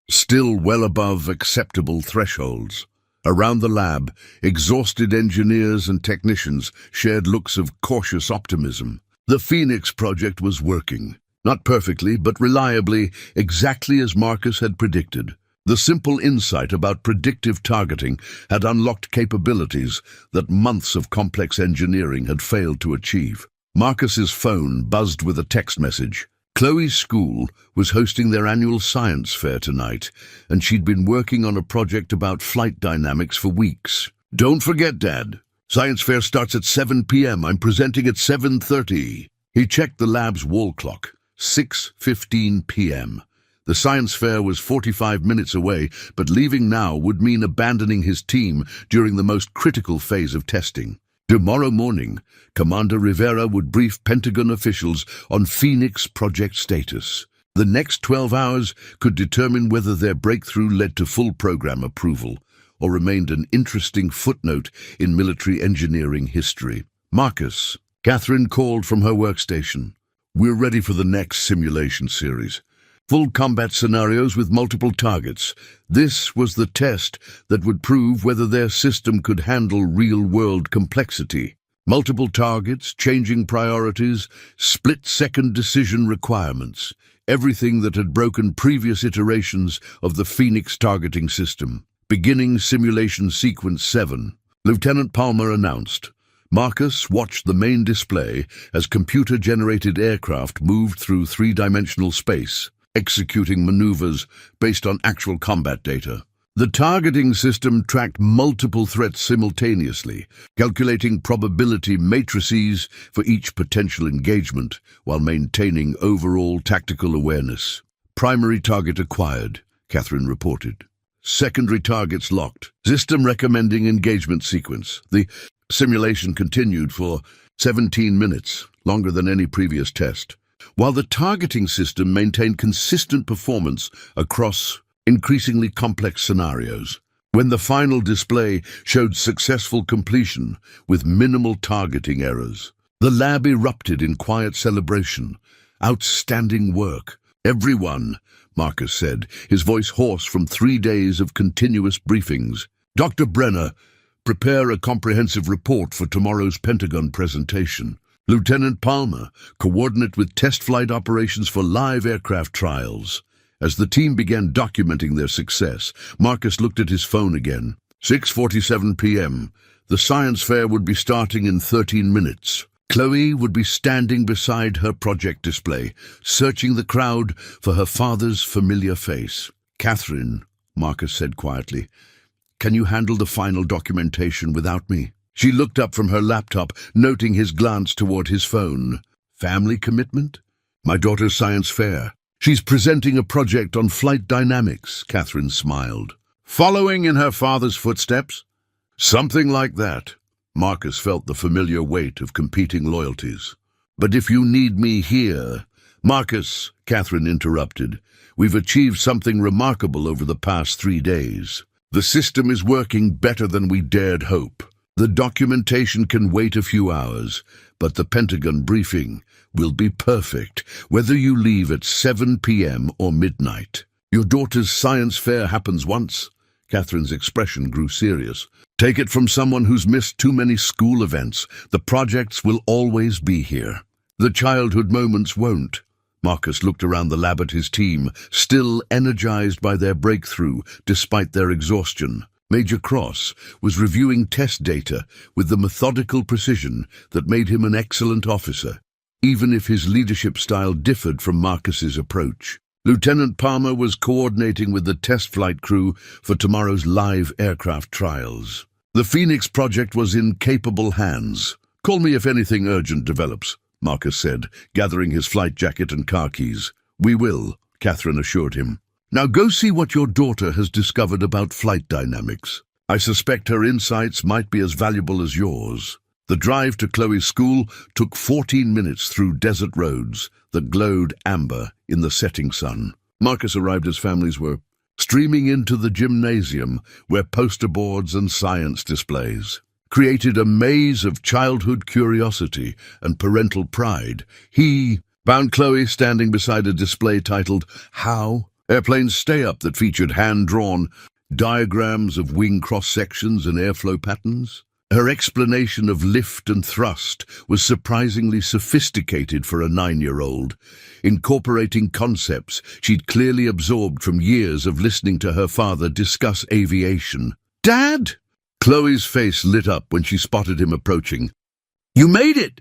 "Still well above acceptable thresholds." Around the lab, exhausted engineers and technicians shared looks of cautious optimism. The Phoenix Project was working. Not perfectly, but reliably, exactly as Marcus had predicted. The simple insight about predictive targeting had unlocked capabilities that months of complex engineering had failed to achieve. Marcus's phone buzzed with a text message. Chloe's school was hosting their annual science fair tonight, and she'd been working on a project about flight dynamics for weeks. "Don't forget, Dad. Science fair starts at 7 p.m. I'm presenting at 7:30. He checked the lab's wall clock. 6:15 p.m. The science fair was 45 minutes away, but leaving now would mean abandoning his team during the most critical phase of testing. Tomorrow morning, Commander Rivera would brief Pentagon officials on Phoenix project status. The next 12 hours could determine whether their breakthrough led to full program approval or remained an interesting footnote in military engineering history. "Marcus," Catherine called from her workstation. "We're ready for the next simulation series. Full combat scenarios with multiple targets. This was the test that would prove whether their system could handle real-world complexity. Multiple targets, changing priorities, split-second decision requirements. Everything that had broken previous iterations of the Phoenix targeting system. Beginning simulation sequence 7. Lieutenant Palmer announced. Marcus watched the main display as computer-generated aircraft moved through three-dimensional space, executing maneuvers based on actual combat data. The targeting system tracked multiple threats simultaneously, calculating probability matrices for each potential engagement while maintaining overall tactical awareness. "Primary target acquired," Catherine reported. "Secondary targets locked. System recommending engagement sequence." The simulation continued for 17 minutes, longer than any previous test, while the targeting system maintained consistent performance across increasingly complex scenarios. When the final display showed successful completion with minimal targeting errors, the lab erupted in quiet celebration. "Outstanding work. Everyone," Marcus said, his voice hoarse from 3 days of continuous briefings. "Dr. Brenner, prepare a comprehensive report for tomorrow's Pentagon presentation. Lieutenant Palmer, coordinate with test flight operations for live aircraft trials." As the team began documenting their success, Marcus looked at his phone again. 6:47 p.m. The science fair would be starting in 13 minutes. Chloe would be standing beside her project display, searching the crowd for her father's familiar face. "Catherine," Marcus said quietly, "can you handle the final documentation without me?" She looked up from her laptop, noting his glance toward his phone. "Family commitment?" "My daughter's science fair. She's presenting a project on flight dynamics," Catherine smiled. "Following in her father's footsteps?" "Something like that." Marcus felt the familiar weight of competing loyalties. "But if you need me here—" "Marcus," Catherine interrupted, "we've achieved something remarkable over the past 3 days. The system is working better than we dared hope. The documentation can wait a few hours, but the Pentagon briefing will be perfect, whether you leave at 7 p.m. or midnight. Your daughter's science fair happens once." Catherine's expression grew serious. "Take it from someone who's missed too many school events. The projects will always be here. The childhood moments won't." Marcus looked around the lab at his team, still energized by their breakthrough despite their exhaustion. Major Cross was reviewing test data with the methodical precision that made him an excellent officer, even if his leadership style differed from Marcus's approach. Lieutenant Palmer was coordinating with the test flight crew for tomorrow's live aircraft trials. The Phoenix project was in capable hands. "Call me if anything urgent develops," Marcus said, gathering his flight jacket and car keys. "We will," Catherine assured him. "Now go see what your daughter has discovered about flight dynamics. I suspect her insights might be as valuable as yours." The drive to Chloe's school took 14 minutes through desert roads that glowed amber in the setting sun. Marcus arrived as families were streaming into the gymnasium, where poster boards and science displays created a maze of childhood curiosity and parental pride. He found Chloe standing beside a display titled "How?" Airplanes Stay Up, that featured hand-drawn diagrams of wing cross-sections and airflow patterns. Her explanation of lift and thrust was surprisingly sophisticated for a 9-year-old, incorporating concepts she'd clearly absorbed from years of listening to her father discuss aviation. "Dad!" Chloe's face lit up when she spotted him approaching. "You made it!"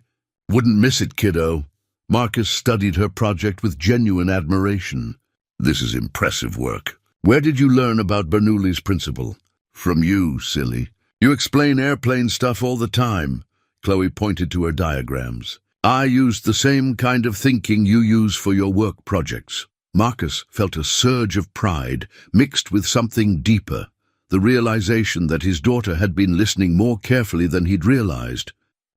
Wouldn't miss it, kiddo. Marcus studied her project with genuine admiration. This is impressive work. Where did you learn about Bernoulli's principle? From you, silly. You explain airplane stuff all the time. Chloe pointed to her diagrams. I used the same kind of thinking you use for your work projects. Marcus felt a surge of pride mixed with something deeper, the realization that his daughter had been listening more carefully than he'd realized,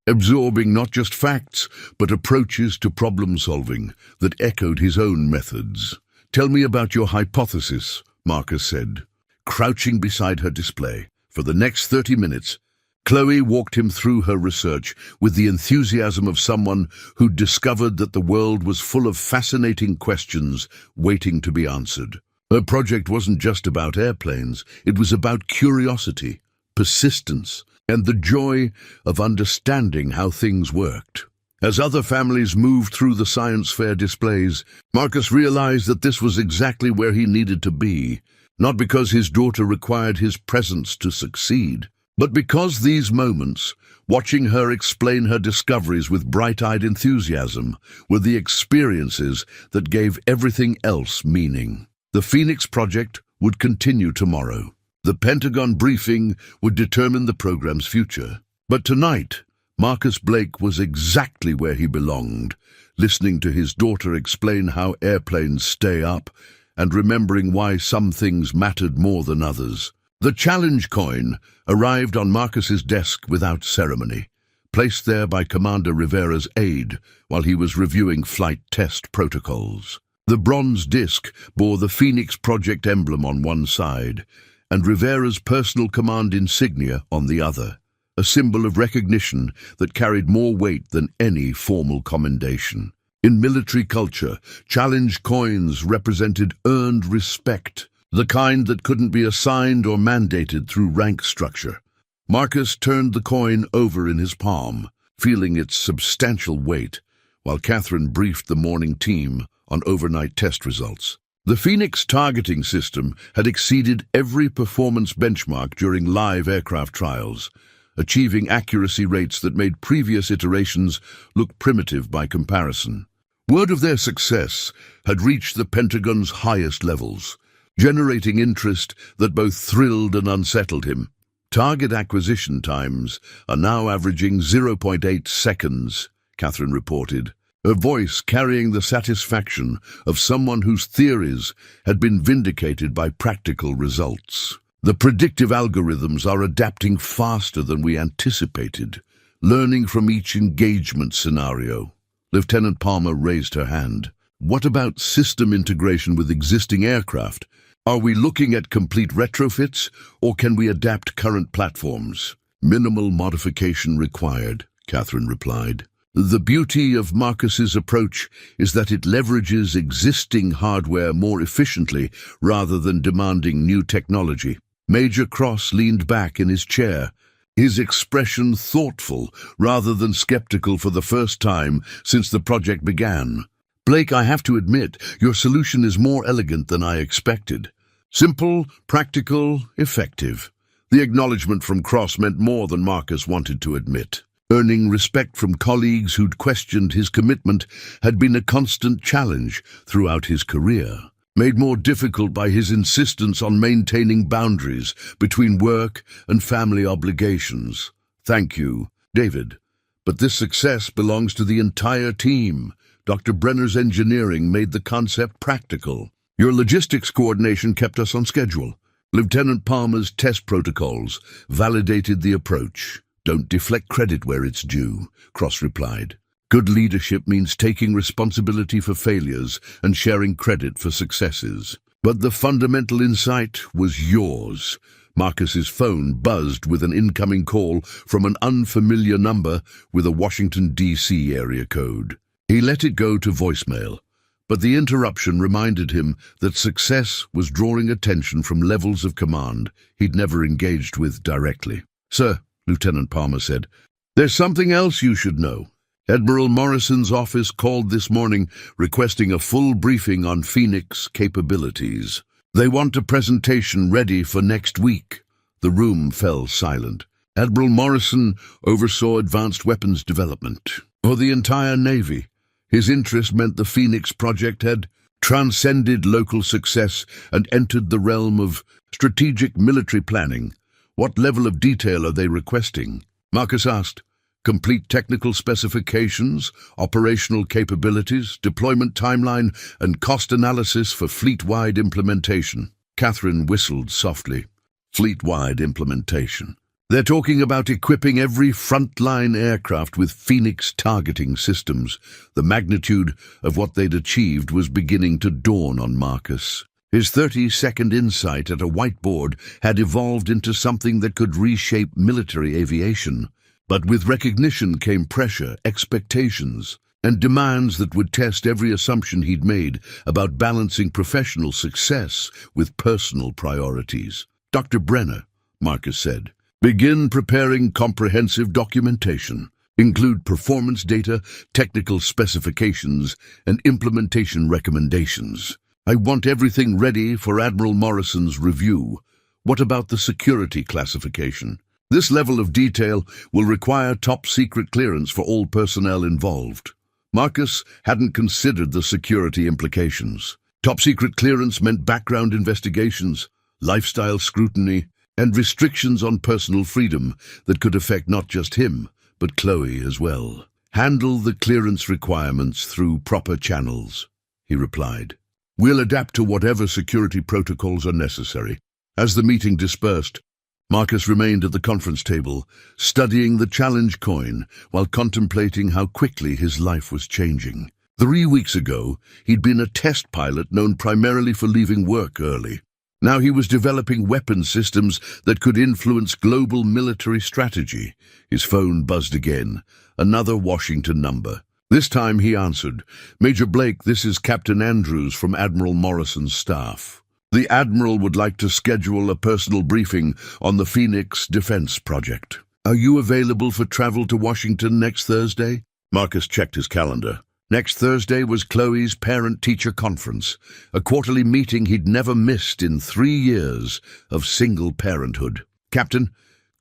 absorbing not just facts, but approaches to problem-solving that echoed his own methods. Tell me about your hypothesis, Marcus said, crouching beside her display. For the next 30 minutes, Chloe walked him through her research with the enthusiasm of someone who'd discovered that the world was full of fascinating questions waiting to be answered. Her project wasn't just about airplanes, it was about curiosity, persistence, and the joy of understanding how things worked. As other families moved through the science fair displays, Marcus realized that this was exactly where he needed to be, not because his daughter required his presence to succeed, but because these moments, watching her explain her discoveries with bright-eyed enthusiasm, were the experiences that gave everything else meaning. The Phoenix Project would continue tomorrow. The Pentagon briefing would determine the program's future. But tonight, Marcus Blake was exactly where he belonged, listening to his daughter explain how airplanes stay up and remembering why some things mattered more than others. The challenge coin arrived on Marcus's desk without ceremony, placed there by Commander Rivera's aide while he was reviewing flight test protocols. The bronze disc bore the Phoenix Project emblem on one side and Rivera's personal command insignia on the other, a symbol of recognition that carried more weight than any formal commendation. In military culture, challenge coins represented earned respect, the kind that couldn't be assigned or mandated through rank structure. Marcus turned the coin over in his palm, feeling its substantial weight, while Catherine briefed the morning team on overnight test results. The Phoenix targeting system had exceeded every performance benchmark during live aircraft trials, achieving accuracy rates that made previous iterations look primitive by comparison. Word of their success had reached the Pentagon's highest levels, generating interest that both thrilled and unsettled him. Target acquisition times are now averaging 0.8 seconds, Catherine reported, her voice carrying the satisfaction of someone whose theories had been vindicated by practical results. The predictive algorithms are adapting faster than we anticipated, learning from each engagement scenario. Lieutenant Palmer raised her hand. What about system integration with existing aircraft? Are we looking at complete retrofits, or can we adapt current platforms? Minimal modification required, Catherine replied. The beauty of Marcus's approach is that it leverages existing hardware more efficiently rather than demanding new technology. Major Cross leaned back in his chair, his expression thoughtful rather than skeptical for the first time since the project began. Blake, I have to admit, your solution is more elegant than I expected. Simple, practical, effective. The acknowledgement from Cross meant more than Marcus wanted to admit. Earning respect from colleagues who'd questioned his commitment had been a constant challenge throughout his career, made more difficult by his insistence on maintaining boundaries between work and family obligations. Thank you, David. But this success belongs to the entire team. Dr. Brenner's engineering made the concept practical. Your logistics coordination kept us on schedule. Lieutenant Palmer's test protocols validated the approach. Don't deflect credit where it's due, Cross replied. Good leadership means taking responsibility for failures and sharing credit for successes. But the fundamental insight was yours. Marcus's phone buzzed with an incoming call from an unfamiliar number with a Washington, D.C. area code. He let it go to voicemail, but the interruption reminded him that success was drawing attention from levels of command he'd never engaged with directly. Sir, Lieutenant Palmer said, there's something else you should know. Admiral Morrison's office called this morning requesting a full briefing on Phoenix capabilities. They want a presentation ready for next week. The room fell silent. Admiral Morrison oversaw advanced weapons development. or the entire Navy. His interest meant the Phoenix Project had transcended local success and entered the realm of strategic military planning. What level of detail are they requesting? Marcus asked. Complete technical specifications, operational capabilities, deployment timeline, and cost analysis for fleet-wide implementation. Catherine whistled softly. Fleet-wide implementation. They're talking about equipping every frontline aircraft with Phoenix targeting systems. The magnitude of what they'd achieved was beginning to dawn on Marcus. His 30-second insight at a whiteboard had evolved into something that could reshape military aviation. But with recognition came pressure, expectations, and demands that would test every assumption he'd made about balancing professional success with personal priorities. Dr. Brenner, Marcus said, begin preparing comprehensive documentation. Include performance data, technical specifications, and implementation recommendations. I want everything ready for Admiral Morrison's review. What about the security classification? This level of detail will require top-secret clearance for all personnel involved. Marcus hadn't considered the security implications. Top-secret clearance meant background investigations, lifestyle scrutiny, and restrictions on personal freedom that could affect not just him, but Chloe as well. Handle the clearance requirements through proper channels, he replied. We'll adapt to whatever security protocols are necessary. As the meeting dispersed, Marcus remained at the conference table, studying the challenge coin while contemplating how quickly his life was changing. 3 weeks ago, he'd been a test pilot known primarily for leaving work early. Now he was developing weapon systems that could influence global military strategy. His phone buzzed again, another Washington number. This time he answered, Major Blake, this is Captain Andrews from Admiral Morrison's staff. The Admiral would like to schedule a personal briefing on the Phoenix Defense Project. Are you available for travel to Washington next Thursday? Marcus checked his calendar. Next Thursday was Chloe's parent-teacher conference, a quarterly meeting he'd never missed in 3 years of single parenthood. Captain,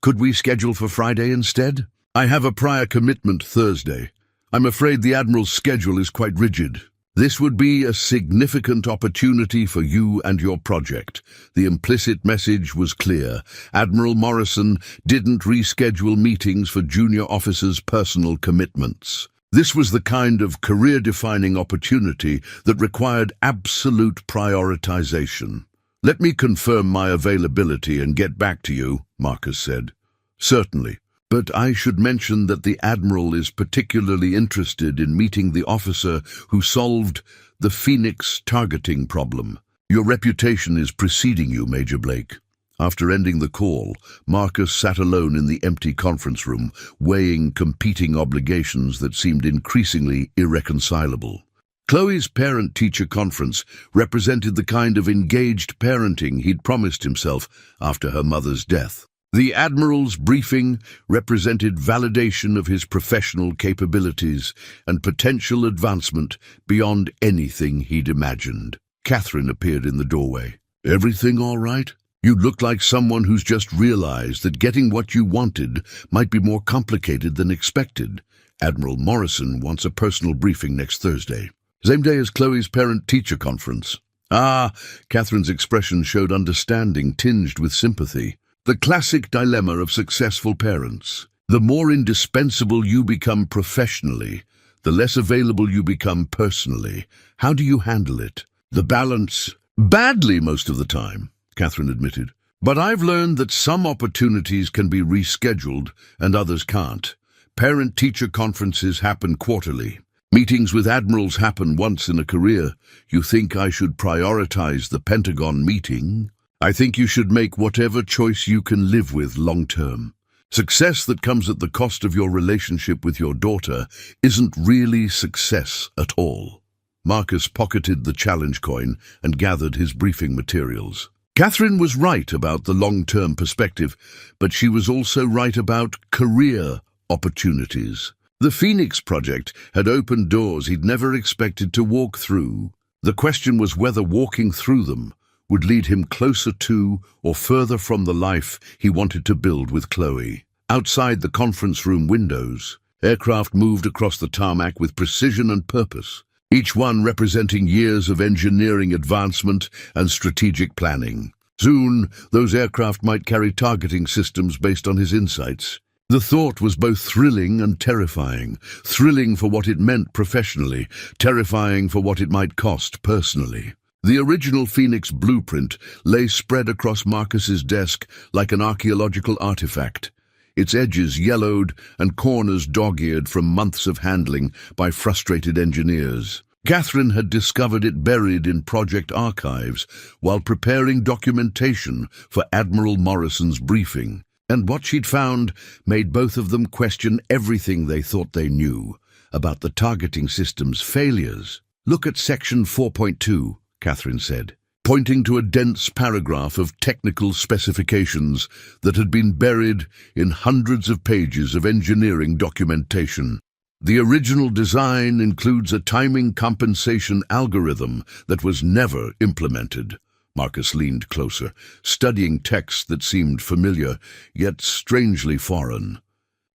could we schedule for Friday instead? I have a prior commitment Thursday. I'm afraid the Admiral's schedule is quite rigid. This would be a significant opportunity for you and your project. The implicit message was clear. Admiral Morrison didn't reschedule meetings for junior officers' personal commitments. This was the kind of career-defining opportunity that required absolute prioritization. Let me confirm my availability and get back to you, Marcus said. Certainly. But I should mention that the Admiral is particularly interested in meeting the officer who solved the Phoenix targeting problem. Your reputation is preceding you, Major Blake. After ending the call, Marcus sat alone in the empty conference room, weighing competing obligations that seemed increasingly irreconcilable. Chloe's parent-teacher conference represented the kind of engaged parenting he'd promised himself after her mother's death. The Admiral's briefing represented validation of his professional capabilities and potential advancement beyond anything he'd imagined. Catherine appeared in the doorway. Everything all right? You look like someone who's just realized that getting what you wanted might be more complicated than expected. Admiral Morrison wants a personal briefing next Thursday. Same day as Chloe's parent-teacher conference. Catherine's expression showed understanding tinged with sympathy. The classic dilemma of successful parents. The more indispensable you become professionally, the less available you become personally. How do you handle it? The balance? Badly most of the time, Catherine admitted. But I've learned that some opportunities can be rescheduled and others can't. Parent-teacher conferences happen quarterly. Meetings with admirals happen once in a career. You think I should prioritize the Pentagon meeting? I think you should make whatever choice you can live with long-term. Success that comes at the cost of your relationship with your daughter isn't really success at all. Marcus pocketed the challenge coin and gathered his briefing materials. Catherine was right about the long-term perspective, but she was also right about career opportunities. The Phoenix Project had opened doors he'd never expected to walk through. The question was whether walking through them would lead him closer to or further from the life he wanted to build with Chloe. Outside the conference room windows, Aircraft moved across the tarmac with precision and purpose, each one representing years of engineering advancement and strategic planning. Soon, those aircraft might carry targeting systems based on his insights. The thought was both thrilling and terrifying. Thrilling for what it meant professionally, terrifying for what it might cost personally. The original Phoenix blueprint lay spread across Marcus's desk like an archaeological artifact, its edges yellowed and corners dog-eared from months of handling by frustrated engineers. Catherine had discovered it buried in project archives while preparing documentation for Admiral Morrison's briefing. And what she'd found made both of them question everything they thought they knew about the targeting system's failures. "Look at section 4.2, Catherine said, pointing to a dense paragraph of technical specifications that had been buried in hundreds of pages of engineering documentation. The original design includes a timing compensation algorithm that was never implemented." Marcus leaned closer, studying texts that seemed familiar, yet strangely foreign.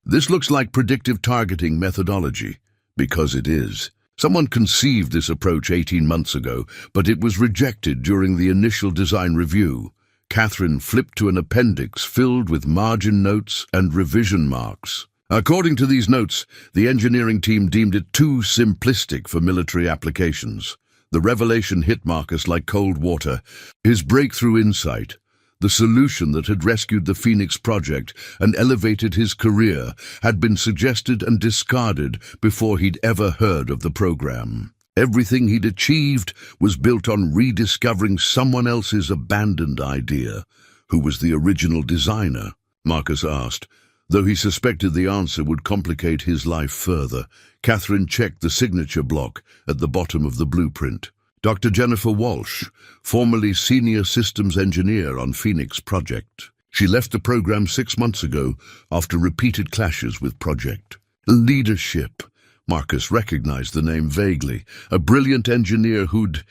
"This looks like predictive targeting methodology." "Because it is. Someone conceived this approach 18 months ago, but it was rejected during the initial design review." Catherine flipped to an appendix filled with margin notes and revision marks. "According to these notes, the engineering team deemed it too simplistic for military applications." The revelation hit Marcus like cold water. His breakthrough insight, the solution that had rescued the Phoenix project and elevated his career, had been suggested and discarded before he'd ever heard of the program. Everything he'd achieved was built on rediscovering someone else's abandoned idea. Who was the original designer? Marcus asked, though he suspected the answer would complicate his life further. Catherine checked the signature block at the bottom of the blueprint. Dr. Jennifer Walsh, formerly Senior Systems Engineer on Phoenix Project. She left the program 6 months ago after repeated clashes with Project. Leadership. Marcus recognized the name vaguely. A brilliant engineer who'd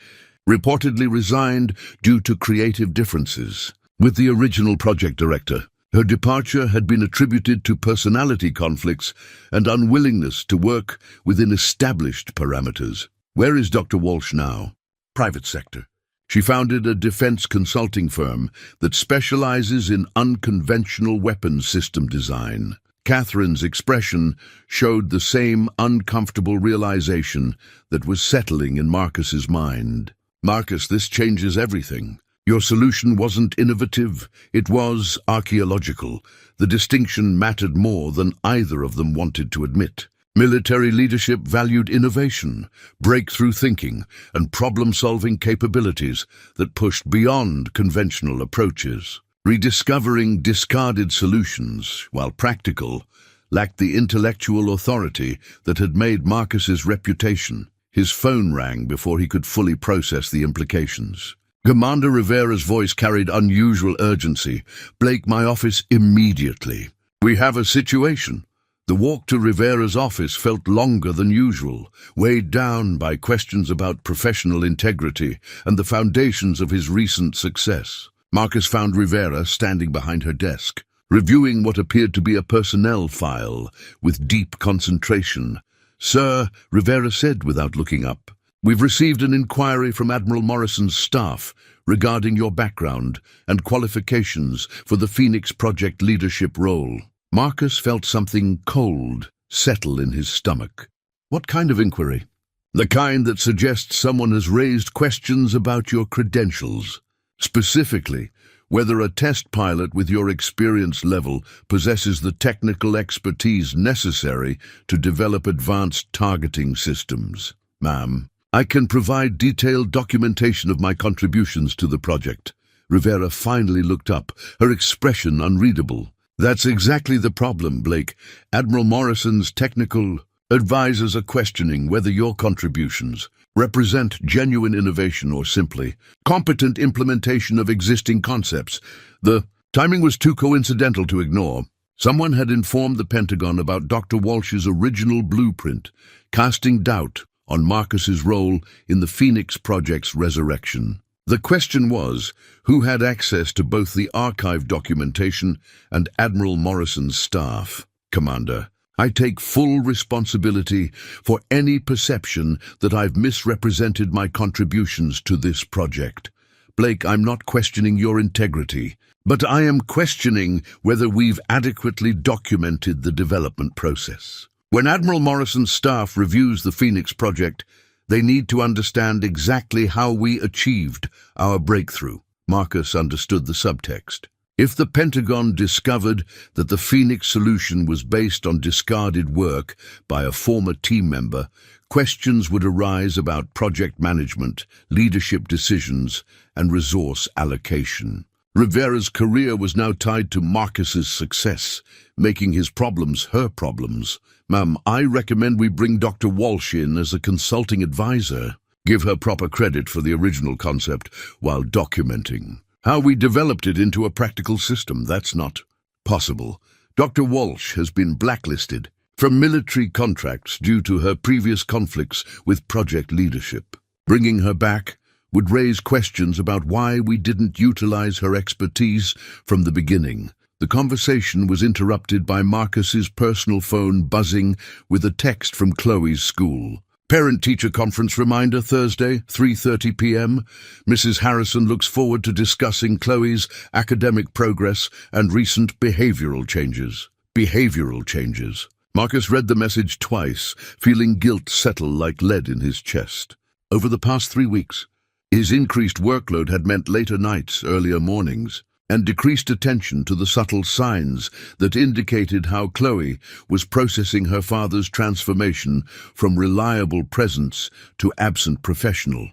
reportedly resigned due to creative differences with the original project director. Her departure had been attributed to personality conflicts and unwillingness to work within established parameters. Where is Dr. Walsh now? Private sector. She founded a defense consulting firm that specializes in unconventional weapons system design. Catherine's expression showed the same uncomfortable realization that was settling in Marcus's mind. "Marcus, this changes everything. Your solution wasn't innovative, it was archaeological." The distinction mattered more than either of them wanted to admit. Military leadership valued innovation, breakthrough thinking, and problem-solving capabilities that pushed beyond conventional approaches. Rediscovering discarded solutions, while practical, lacked the intellectual authority that had made Marcus's reputation. His phone rang before he could fully process the implications. Commander Rivera's voice carried unusual urgency. "Blake, my office immediately. We have a situation." The walk to Rivera's office felt longer than usual, weighed down by questions about professional integrity and the foundations of his recent success. Marcus found Rivera standing behind her desk, reviewing what appeared to be a personnel file with deep concentration. "Sir," Rivera said without looking up, "we've received an inquiry from Admiral Morrison's staff regarding your background and qualifications for the Phoenix Project leadership role." Marcus felt something cold settle in his stomach. "What kind of inquiry?" "The kind that suggests someone has raised questions about your credentials. Specifically, whether a test pilot with your experience level possesses the technical expertise necessary to develop advanced targeting systems." "Ma'am, I can provide detailed documentation of my contributions to the project." Rivera finally looked up, her expression unreadable. "That's exactly the problem, Blake. Admiral Morrison's technical advisors are questioning whether your contributions represent genuine innovation or simply competent implementation of existing concepts. The timing was too coincidental to ignore. Someone had informed the Pentagon about Dr. Walsh's original blueprint, casting doubt on Marcus's role in the Phoenix Project's resurrection. The question was, who had access to both the archive documentation and Admiral Morrison's staff? "Commander, I take full responsibility for any perception that I've misrepresented my contributions to this project. Blake, I'm not questioning your integrity, but I am questioning whether we've adequately documented the development process. When Admiral Morrison's staff reviews the Phoenix project, they need to understand exactly how we achieved our breakthrough. Marcus understood the subtext. If the Pentagon discovered that the Phoenix solution was based on discarded work by a former team member, questions would arise about project management, leadership decisions, and resource allocation. Rivera's career was now tied to Marcus's success, making his problems her problems. Ma'am, I recommend we bring Dr. Walsh in as a consulting advisor. Give her proper credit for the original concept while documenting how we developed it into a practical system. That's not possible. Dr. Walsh has been blacklisted from military contracts due to her previous conflicts with project leadership. Bringing her back would raise questions about why we didn't utilize her expertise from the beginning. The conversation was interrupted by Marcus's personal phone buzzing with a text from Chloe's school. Parent-teacher conference reminder Thursday, 3:30 p.m. Mrs. Harrison looks forward to discussing Chloe's academic progress and recent behavioral changes. Behavioral changes. Marcus read the message twice, feeling guilt settle like lead in his chest. Over the past 3 weeks, his increased workload had meant later nights, earlier mornings, and decreased attention to the subtle signs that indicated how Chloe was processing her father's transformation from reliable presence to absent professional.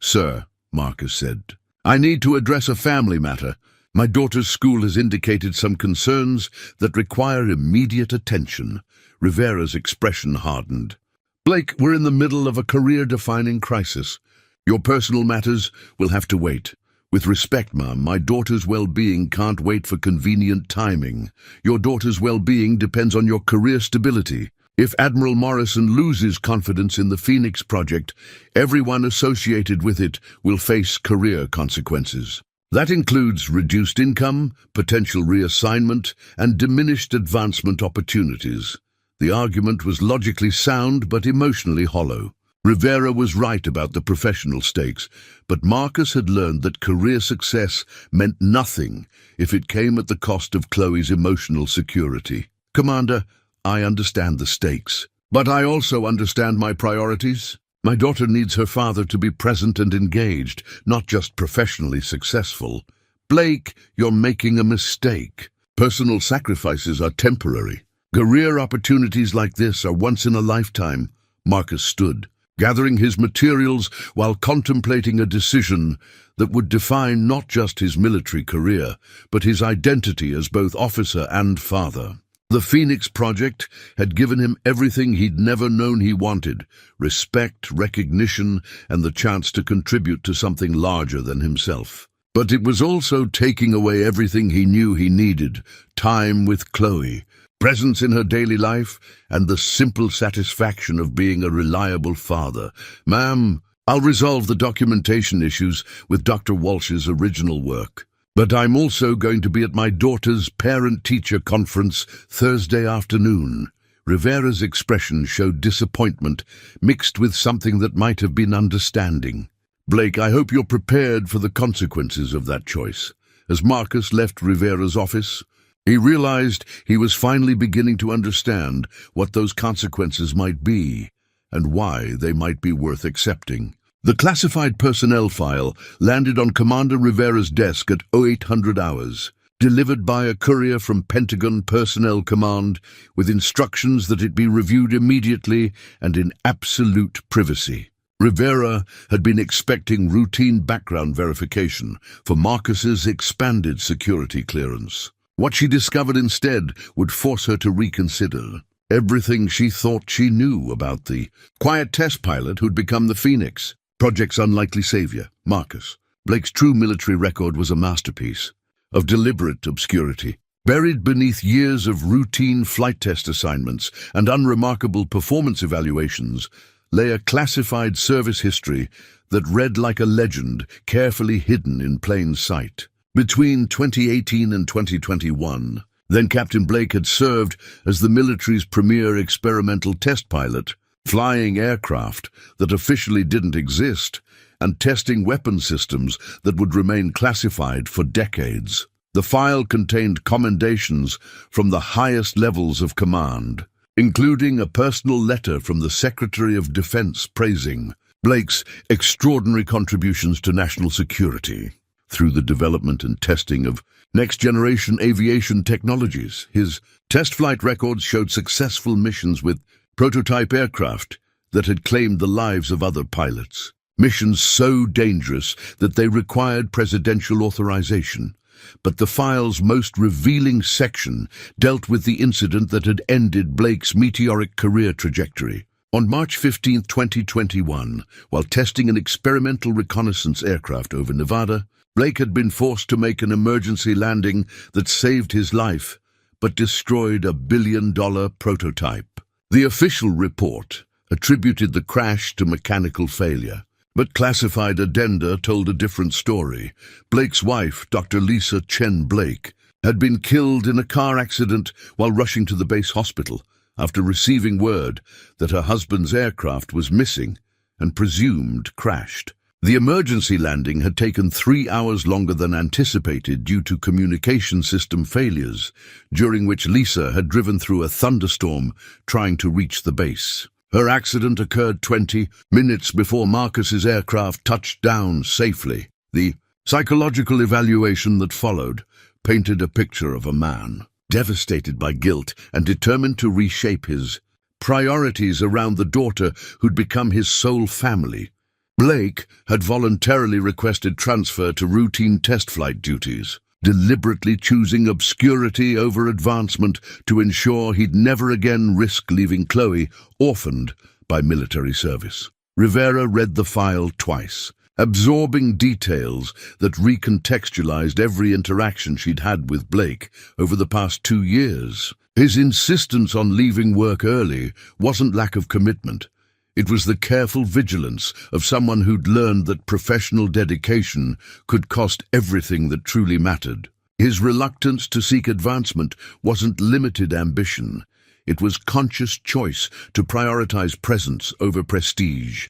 "Sir," Marcus said, "I need to address a family matter. My daughter's school has indicated some concerns that require immediate attention." Rivera's expression hardened. "Blake, we're in the middle of a career-defining crisis. Your personal matters will have to wait. With respect, ma'am, my daughter's well-being can't wait for convenient timing. Your daughter's well-being depends on your career stability. If Admiral Morrison loses confidence in the Phoenix project, everyone associated with it will face career consequences. That includes reduced income, potential reassignment, and diminished advancement opportunities." The argument was logically sound but emotionally hollow. Rivera was right about the professional stakes, but Marcus had learned that career success meant nothing if it came at the cost of Chloe's emotional security. "Commander, I understand the stakes, but I also understand my priorities. My daughter needs her father to be present and engaged, not just professionally successful." "Blake, you're making a mistake. Personal sacrifices are temporary. Career opportunities like this are once in a lifetime." Marcus stood, gathering his materials while contemplating a decision that would define not just his military career, but his identity as both officer and father. The Phoenix project had given him everything he'd never known he wanted: respect, recognition, and the chance to contribute to something larger than himself. But it was also taking away everything he knew he needed: time with Chloe, presence in her daily life, and the simple satisfaction of being a reliable father. "Ma'am, I'll resolve the documentation issues with Dr. Walsh's original work. But I'm also going to be at my daughter's parent-teacher conference Thursday afternoon." Rivera's expression showed disappointment, mixed with something that might have been understanding. "Blake, I hope you're prepared for the consequences of that choice." As Marcus left Rivera's office, he realized he was finally beginning to understand what those consequences might be and why they might be worth accepting. The classified personnel file landed on Commander Rivera's desk at 0800 hours, delivered by a courier from Pentagon Personnel Command with instructions that it be reviewed immediately and in absolute privacy. Rivera had been expecting routine background verification for Marcus's expanded security clearance. What she discovered instead would force her to reconsider everything she thought she knew about the quiet test pilot who'd become the Phoenix project's unlikely savior, Marcus. Blake's true military record was a masterpiece of deliberate obscurity. Buried beneath years of routine flight test assignments and unremarkable performance evaluations lay a classified service history that read like a legend, carefully hidden in plain sight. Between 2018 and 2021, Then Captain Blake had served as the military's premier experimental test pilot, flying aircraft that officially didn't exist and testing weapon systems that would remain classified for decades. The file contained commendations from the highest levels of command, including a personal letter from the Secretary of Defense praising Blake's extraordinary contributions to national security. Through the development and testing of next-generation aviation technologies, his test flight records showed successful missions with prototype aircraft that had claimed the lives of other pilots. Missions so dangerous that they required presidential authorization. But the file's most revealing section dealt with the incident that had ended Blake's meteoric career trajectory. On March 15, 2021, while testing an experimental reconnaissance aircraft over Nevada, Blake had been forced to make an emergency landing that saved his life, but destroyed a billion-dollar prototype. The official report attributed the crash to mechanical failure, but classified addenda told a different story. Blake's wife, Dr. Lisa Chen Blake, had been killed in a car accident while rushing to the base hospital after receiving word that her husband's aircraft was missing and presumed crashed. The emergency landing had taken 3 hours longer than anticipated due to communication system failures, during which Lisa had driven through a thunderstorm trying to reach the base. Her accident occurred 20 minutes before Marcus's aircraft touched down safely. The psychological evaluation that followed painted a picture of a man devastated by guilt and determined to reshape his priorities around the daughter who'd become his sole family. Blake had voluntarily requested transfer to routine test flight duties, deliberately choosing obscurity over advancement to ensure he'd never again risk leaving Chloe orphaned by military service. Rivera read the file twice, absorbing details that recontextualized every interaction she'd had with Blake over the past 2 years. His insistence on leaving work early wasn't lack of commitment. It was the careful vigilance of someone who'd learned that professional dedication could cost everything that truly mattered. His reluctance to seek advancement wasn't limited ambition. It was conscious choice to prioritize presence over prestige.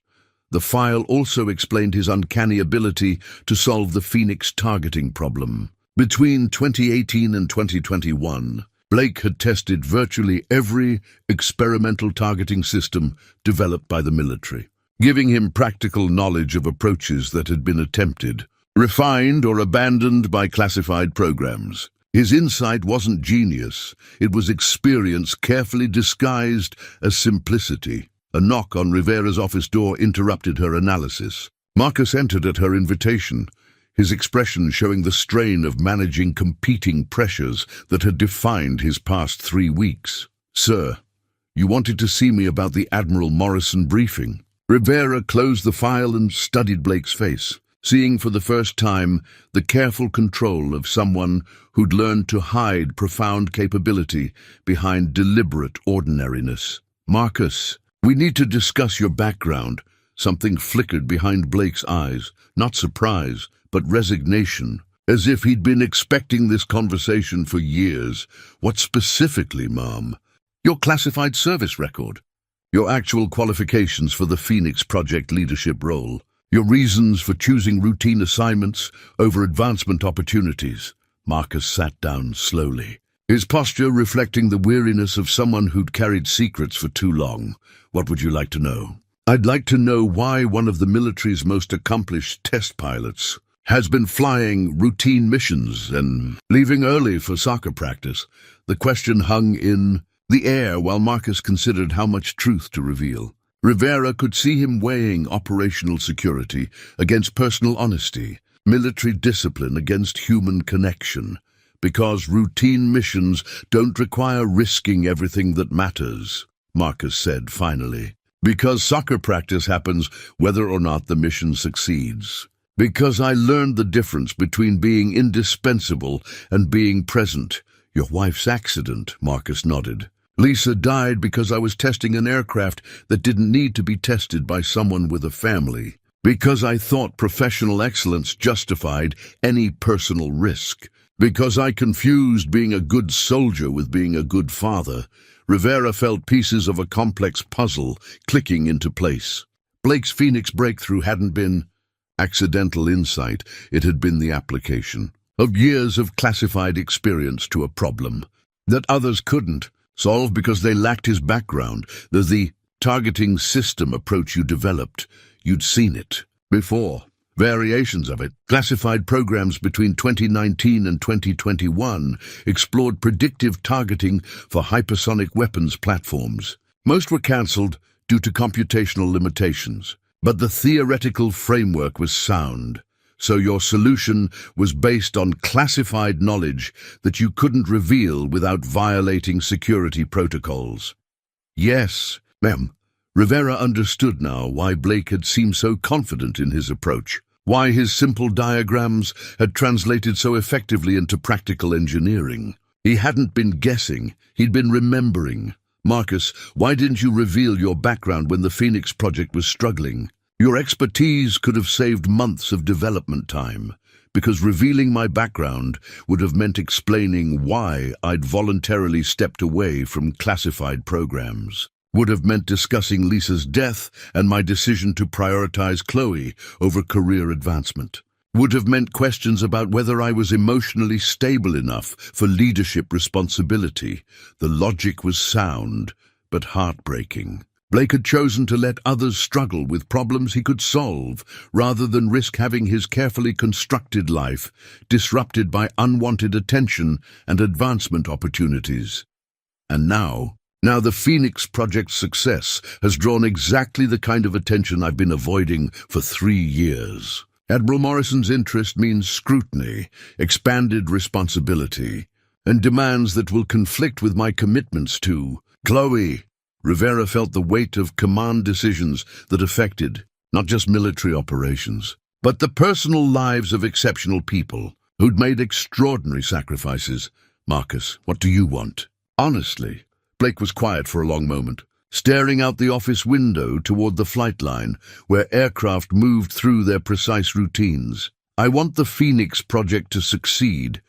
The file also explained his uncanny ability to solve the Phoenix targeting problem. Between 2018 and 2021, Blake had tested virtually every experimental targeting system developed by the military, giving him practical knowledge of approaches that had been attempted, refined or abandoned by classified programs. His insight wasn't genius, it was experience carefully disguised as simplicity. A knock on Rivera's office door interrupted her analysis. Marcus entered at her invitation, his expression showing the strain of managing competing pressures that had defined his past 3 weeks. "Sir, you wanted to see me about the Admiral Morrison briefing." Rivera closed the file and studied Blake's face, seeing for the first time the careful control of someone who'd learned to hide profound capability behind deliberate ordinariness. "Marcus, we need to discuss your background." Something flickered behind Blake's eyes, not surprise, but resignation, as if he'd been expecting this conversation for years. "What specifically, Mom?" "Your classified service record. Your actual qualifications for the Phoenix Project leadership role. Your reasons for choosing routine assignments over advancement opportunities." Marcus sat down slowly, his posture reflecting the weariness of someone who'd carried secrets for too long. "What would you like to know?" "I'd like to know why one of the military's most accomplished test pilots has been flying routine missions and leaving early for soccer practice." The question hung in the air while Marcus considered how much truth to reveal. Rivera could see him weighing operational security against personal honesty, military discipline against human connection. "Because routine missions don't require risking everything that matters," Marcus said finally. "Because soccer practice happens whether or not the mission succeeds. Because I learned the difference between being indispensable and being present." "Your wife's accident," Marcus nodded. "Lisa died because I was testing an aircraft that didn't need to be tested by someone with a family. Because I thought professional excellence justified any personal risk." Because I confused being a good soldier with being a good father, Rivera felt pieces of a complex puzzle clicking into place. Blake's Phoenix breakthrough hadn't been accidental insight, it had been the application of years of classified experience to a problem that others couldn't solve because they lacked his background. The targeting system approach you developed, you'd seen it before. Variations of it, classified programs between 2019 and 2021, explored predictive targeting for hypersonic weapons platforms. Most were cancelled due to computational limitations, but the theoretical framework was sound. So your solution was based on classified knowledge that you couldn't reveal without violating security protocols. Yes, ma'am. Rivera understood now why Blake had seemed so confident in his approach, why his simple diagrams had translated so effectively into practical engineering. He hadn't been guessing, he'd been remembering. Marcus, why didn't you reveal your background when the Phoenix project was struggling? Your expertise could have saved months of development time, because revealing my background would have meant explaining why I'd voluntarily stepped away from classified programs. Would have meant discussing Lisa's death and my decision to prioritize Chloe over career advancement. Would have meant questions about whether I was emotionally stable enough for leadership responsibility. The logic was sound, but heartbreaking. Blake had chosen to let others struggle with problems he could solve, rather than risk having his carefully constructed life disrupted by unwanted attention and advancement opportunities. And now the Phoenix Project's success has drawn exactly the kind of attention I've been avoiding for 3 years. Admiral Morrison's interest means scrutiny, expanded responsibility, and demands that will conflict with my commitments to Chloe. Rivera felt the weight of command decisions that affected not just military operations, but the personal lives of exceptional people who'd made extraordinary sacrifices. Marcus, what do you want? Honestly, Blake was quiet for a long moment, staring out the office window toward the flight line, where aircraft moved through their precise routines. I want the Phoenix project to succeed,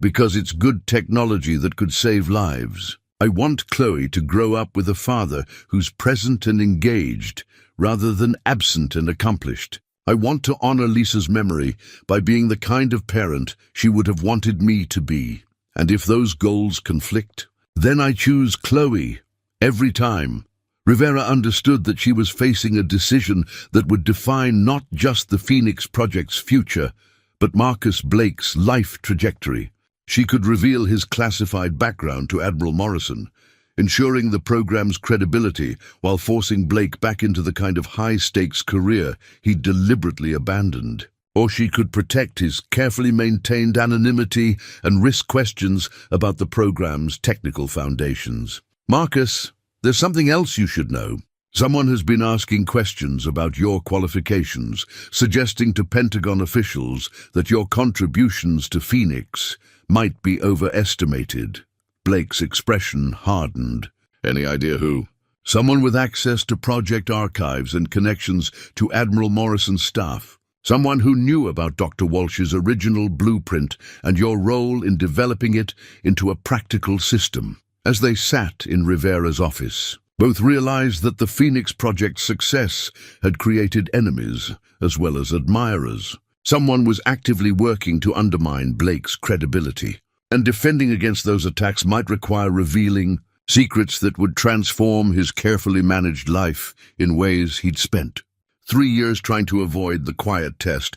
because it's good technology that could save lives. I want Chloe to grow up with a father who's present and engaged, rather than absent and accomplished. I want to honor Lisa's memory by being the kind of parent she would have wanted me to be. And if those goals conflict, then I choose Chloe, every time. Rivera understood that she was facing a decision that would define not just the Phoenix Project's future, but Marcus Blake's life trajectory. She could reveal his classified background to Admiral Morrison, ensuring the program's credibility while forcing Blake back into the kind of high-stakes career he'd deliberately abandoned. Or she could protect his carefully maintained anonymity and risk questions about the program's technical foundations. Marcus, there's something else you should know. Someone has been asking questions about your qualifications, suggesting to Pentagon officials that your contributions to Phoenix might be overestimated. Blake's expression hardened. Any idea who? Someone with access to project archives and connections to Admiral Morrison's staff. Someone who knew about Dr. Walsh's original blueprint and your role in developing it into a practical system. As they sat in Rivera's office, both realized that the Phoenix Project's success had created enemies as well as admirers. Someone was actively working to undermine Blake's credibility, and defending against those attacks might require revealing secrets that would transform his carefully managed life in ways he'd spent 3 years trying to avoid. The quiet test.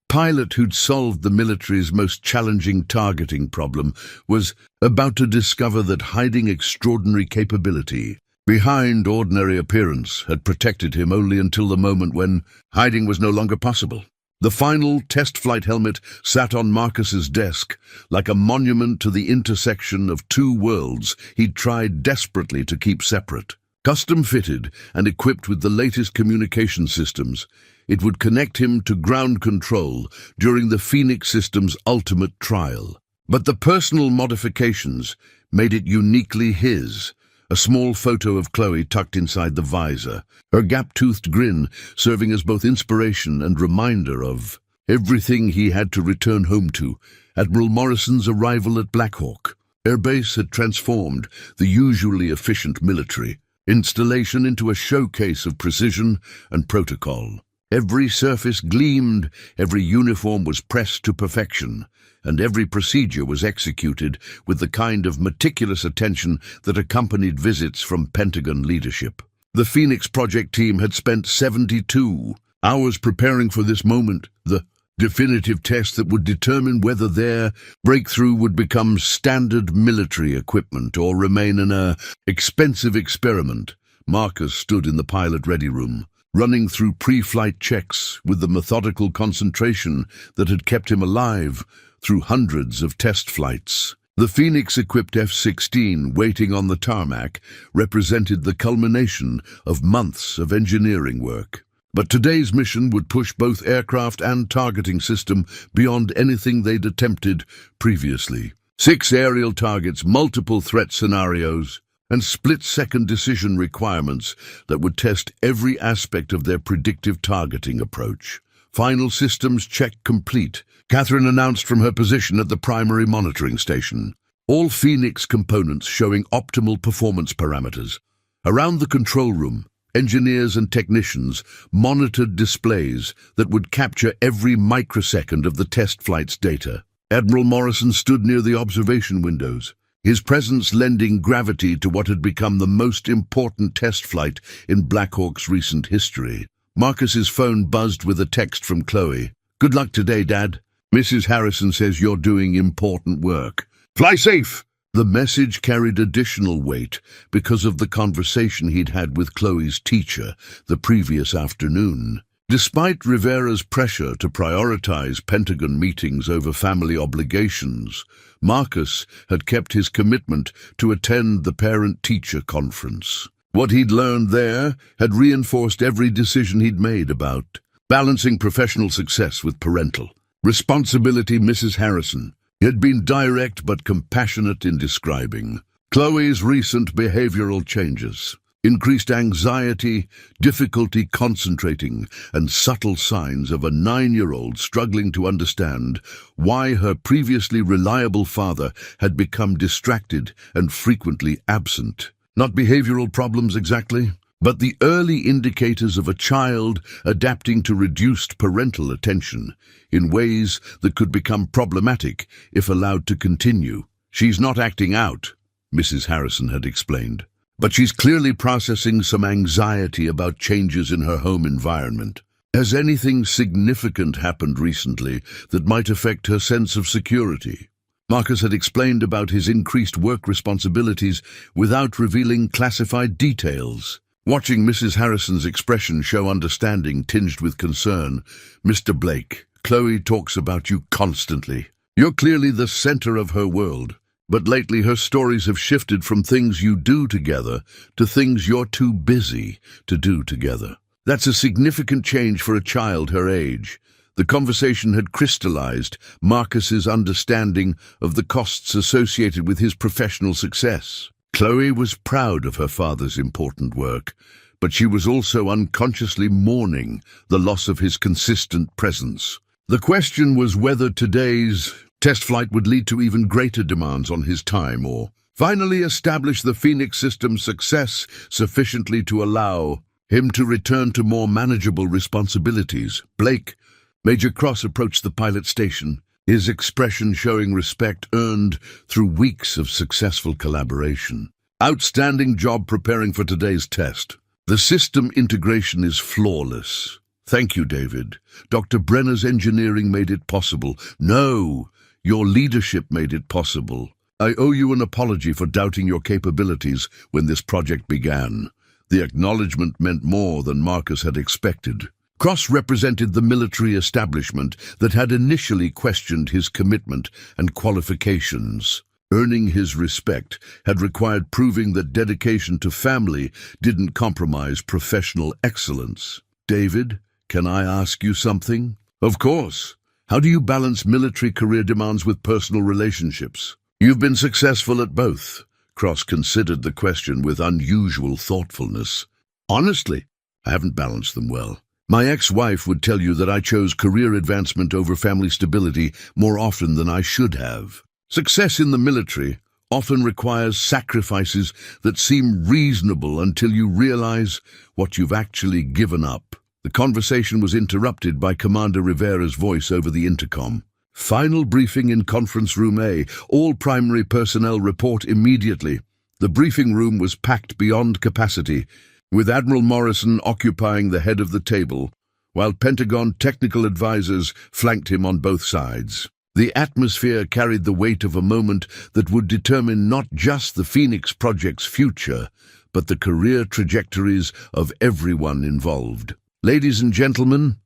Pilot who'd solved the military's most challenging targeting problem was about to discover that hiding extraordinary capability behind ordinary appearance had protected him only until the moment when hiding was no longer possible. The final test flight helmet sat on Marcus's desk like a monument to the intersection of two worlds he'd tried desperately to keep separate. Custom-fitted and equipped with the latest communication systems, it would connect him to ground control during the Phoenix system's ultimate trial. But the personal modifications made it uniquely his. A small photo of Chloe tucked inside the visor, her gap-toothed grin serving as both inspiration and reminder of everything he had to return home to. Admiral Morrison's arrival at Black Hawk Air Base had transformed the usually efficient military installation into a showcase of precision and protocol. Every surface gleamed, every uniform was pressed to perfection, and every procedure was executed with the kind of meticulous attention that accompanied visits from Pentagon leadership. The Phoenix project team had spent 72 hours preparing for this moment, the definitive test that would determine whether their breakthrough would become standard military equipment or remain an expensive experiment. Marcus stood in the pilot-ready room, running through pre-flight checks with the methodical concentration that had kept him alive through hundreds of test flights. The Phoenix-equipped F-16 waiting on the tarmac represented the culmination of months of engineering work. But today's mission would push both aircraft and targeting system beyond anything they'd attempted previously. 6 aerial targets, multiple threat scenarios, and split-second decision requirements that would test every aspect of their predictive targeting approach. Final systems check complete. Catherine announced from her position at the primary monitoring station. All Phoenix components showing optimal performance parameters. Around the control room, engineers and technicians monitored displays that would capture every microsecond of the test flight's data. Admiral Morrison stood near the observation windows, his presence lending gravity to what had become the most important test flight in Black Hawk's recent history. Marcus's phone buzzed with a text from Chloe. "Good luck today, Dad. Mrs. Harrison says you're doing important work. Fly safe!" The message carried additional weight because of the conversation he'd had with Chloe's teacher the previous afternoon. Despite Rivera's pressure to prioritize Pentagon meetings over family obligations, Marcus had kept his commitment to attend the parent-teacher conference. What he'd learned there had reinforced every decision he'd made about balancing professional success with parental responsibility. Mrs. Harrison had been direct but compassionate in describing Chloe's recent behavioral changes, increased anxiety, difficulty concentrating, and subtle signs of a 9-year-old struggling to understand why her previously reliable father had become distracted and frequently absent. Not behavioral problems exactly, but the early indicators of a child adapting to reduced parental attention in ways that could become problematic if allowed to continue. "She's not acting out," Mrs. Harrison had explained, "but she's clearly processing some anxiety about changes in her home environment. Has anything significant happened recently that might affect her sense of security?" Marcus had explained about his increased work responsibilities without revealing classified details. Watching Mrs. Harrison's expression show understanding tinged with concern. "Mr. Blake, Chloe talks about you constantly. You're clearly the center of her world, but lately her stories have shifted from things you do together to things you're too busy to do together. That's a significant change for a child her age." The conversation had crystallized Marcus's understanding of the costs associated with his professional success. Chloe was proud of her father's important work, but she was also unconsciously mourning the loss of his consistent presence. The question was whether today's test flight would lead to even greater demands on his time or finally establish the Phoenix system's success sufficiently to allow him to return to more manageable responsibilities. "Blake," Major Cross approached the pilot station, his expression showing respect earned through weeks of successful collaboration. "Outstanding job preparing for today's test. The system integration is flawless. Thank you, David. Dr. Brenner's engineering made it possible. No, your leadership made it possible. I owe you an apology for doubting your capabilities when this project began." The acknowledgement meant more than Marcus had expected. Cross represented the military establishment that had initially questioned his commitment and qualifications. Earning his respect had required proving that dedication to family didn't compromise professional excellence. "David, can I ask you something?" "Of course. How do you balance military career demands with personal relationships?" "You've been successful at both." Cross considered the question with unusual thoughtfulness. "Honestly, I haven't balanced them well. My ex-wife would tell you that I chose career advancement over family stability more often than I should have. Success in the military often requires sacrifices that seem reasonable until you realize what you've actually given up. The conversation was interrupted by Commander Rivera's voice over the intercom. Final briefing in Conference Room A. All primary personnel report immediately. The briefing room was packed beyond capacity, with Admiral Morrison occupying the head of the table, while Pentagon technical advisors flanked him on both sides. The atmosphere carried the weight of a moment that would determine not just the Phoenix Project's future, but the career trajectories of everyone involved. Ladies and gentlemen,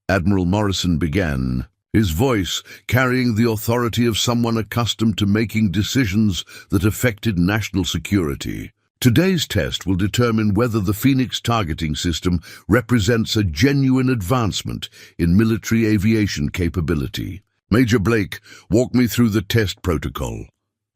Admiral Morrison began, his voice carrying the authority of someone accustomed to making decisions that affected national security. Today's test will determine whether the Phoenix targeting system represents a genuine advancement in military aviation capability. Major Blake, walk me through the test protocol.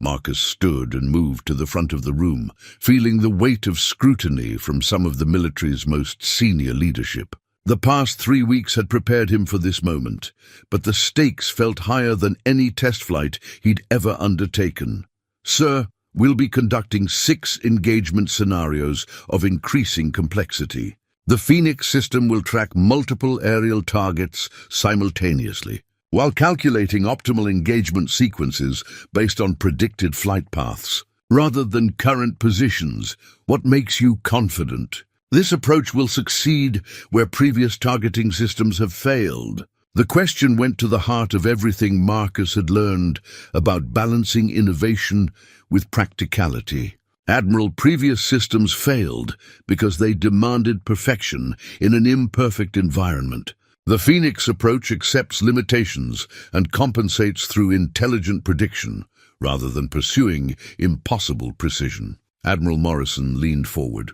Marcus stood and moved to the front of the room, feeling the weight of scrutiny from some of the military's most senior leadership. The past 3 weeks had prepared him for this moment, but the stakes felt higher than any test flight he'd ever undertaken. Sir, we'll be conducting 6 engagement scenarios of increasing complexity. The Phoenix system will track multiple aerial targets simultaneously, while calculating optimal engagement sequences based on predicted flight paths, rather than current positions. What makes you confident? This approach will succeed where previous targeting systems have failed. The question went to the heart of everything Marcus had learned about balancing innovation with practicality. Admiral, previous systems failed because they demanded perfection in an imperfect environment. The Phoenix approach accepts limitations and compensates through intelligent prediction, rather than pursuing impossible precision. Admiral Morrison leaned forward.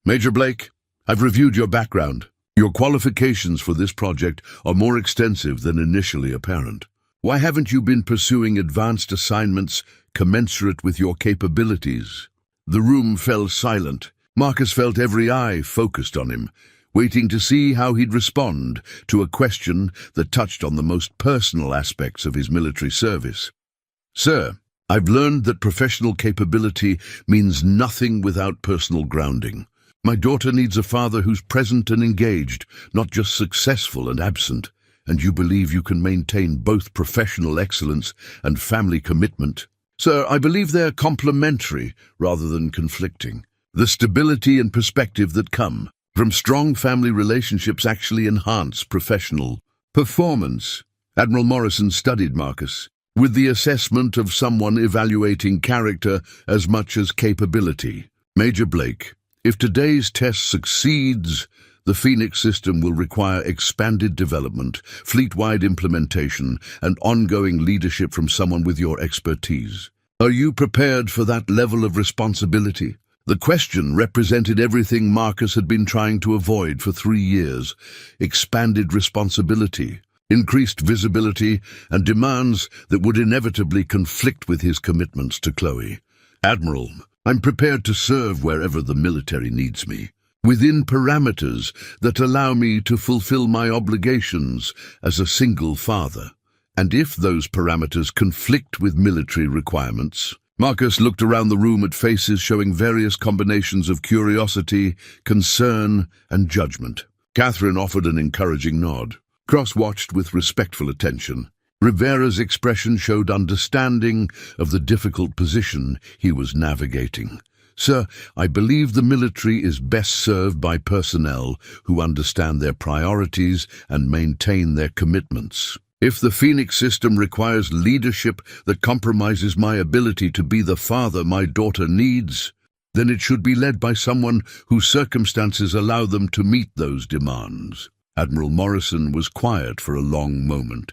Major Blake, I've reviewed your background. Your qualifications for this project are more extensive than initially apparent. Why haven't you been pursuing advanced assignments commensurate with your capabilities? The room fell silent. Marcus felt every eye focused on him, waiting to see how he'd respond to a question that touched on the most personal aspects of his military service. Sir, I've learned that professional capability means nothing without personal grounding. My daughter needs a father who's present and engaged, not just successful and absent, and you believe you can maintain both professional excellence and family commitment. Sir, I believe they're complementary rather than conflicting. The stability and perspective that come from strong family relationships actually enhance professional performance. Admiral Morrison studied Marcus, with the assessment of someone evaluating character as much as capability. Major Blake, if today's test succeeds, the Phoenix system will require expanded development, fleet-wide implementation, and ongoing leadership from someone with your expertise. Are you prepared for that level of responsibility? The question represented everything Marcus had been trying to avoid for 3 years: expanded responsibility, increased visibility, and demands that would inevitably conflict with his commitments to Chloe. Admiral, I'm prepared to serve wherever the military needs me, within parameters that allow me to fulfill my obligations as a single father. And if those parameters conflict with military requirements... Marcus looked around the room at faces showing various combinations of curiosity, concern, and judgment. Catherine offered an encouraging nod. Cross watched with respectful attention. Rivera's expression showed understanding of the difficult position he was navigating. Sir, I believe the military is best served by personnel who understand their priorities and maintain their commitments. If the Phoenix system requires leadership that compromises my ability to be the father my daughter needs, then it should be led by someone whose circumstances allow them to meet those demands. Admiral Morrison was quiet for a long moment,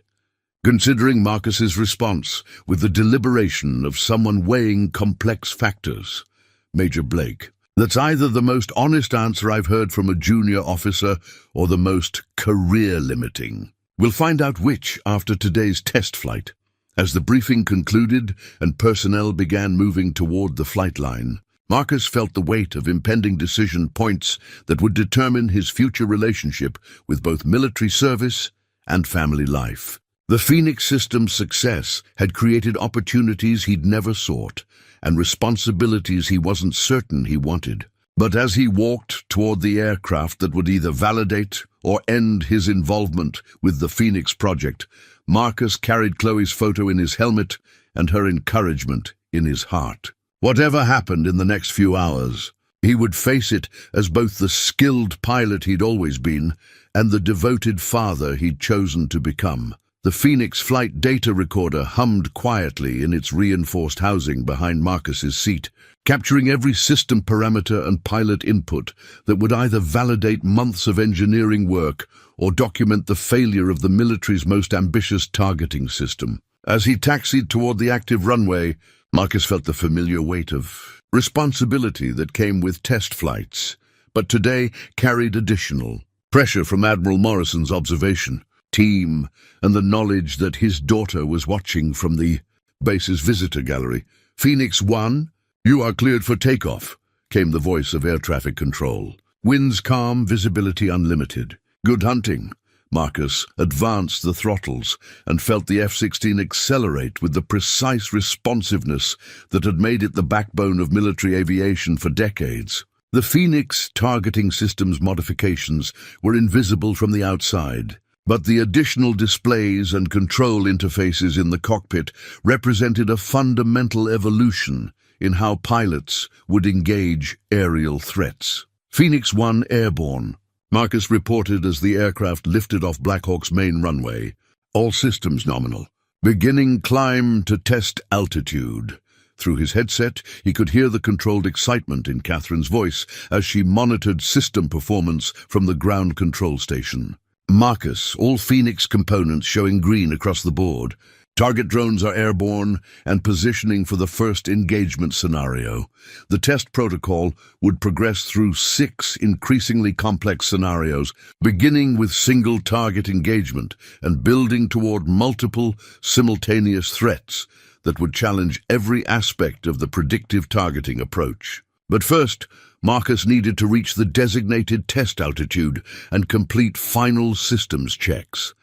considering Marcus's response with the deliberation of someone weighing complex factors. Major Blake, that's either the most honest answer I've heard from a junior officer or the most career-limiting. We'll find out which after today's test flight. As the briefing concluded and personnel began moving toward the flight line, Marcus felt the weight of impending decision points that would determine his future relationship with both military service and family life. The Phoenix system's success had created opportunities he'd never sought and responsibilities he wasn't certain he wanted. But as he walked toward the aircraft that would either validate or end his involvement with the Phoenix project, Marcus carried Chloe's photo in his helmet and her encouragement in his heart. Whatever happened in the next few hours, he would face it as both the skilled pilot he'd always been and the devoted father he'd chosen to become. The Phoenix flight data recorder hummed quietly in its reinforced housing behind Marcus's seat, capturing every system parameter and pilot input that would either validate months of engineering work or document the failure of the military's most ambitious targeting system. As he taxied toward the active runway, Marcus felt the familiar weight of responsibility that came with test flights, but today carried additional pressure from Admiral Morrison's observation team and the knowledge that his daughter was watching from the base's visitor gallery. "Phoenix 1, you are cleared for takeoff," came the voice of air traffic control. "Winds calm, visibility unlimited. Good hunting." Marcus advanced the throttles and felt the F-16 accelerate with the precise responsiveness that had made it the backbone of military aviation for decades. The Phoenix targeting system's modifications were invisible from the outside, but the additional displays and control interfaces in the cockpit represented a fundamental evolution in how pilots would engage aerial threats. "Phoenix 1 airborne," Marcus reported as the aircraft lifted off Black Hawk's main runway. "All systems nominal. Beginning climb to test altitude." Through his headset, he could hear the controlled excitement in Catherine's voice as she monitored system performance from the ground control station. "Marcus, all Phoenix components showing green across the board. Target drones are airborne and positioning for the first engagement scenario. The test protocol would progress through 6 increasingly complex scenarios, beginning with single target engagement and building toward multiple simultaneous threats that would challenge every aspect of the predictive targeting approach. But first, Marcus needed to reach the designated test altitude and complete final systems checks.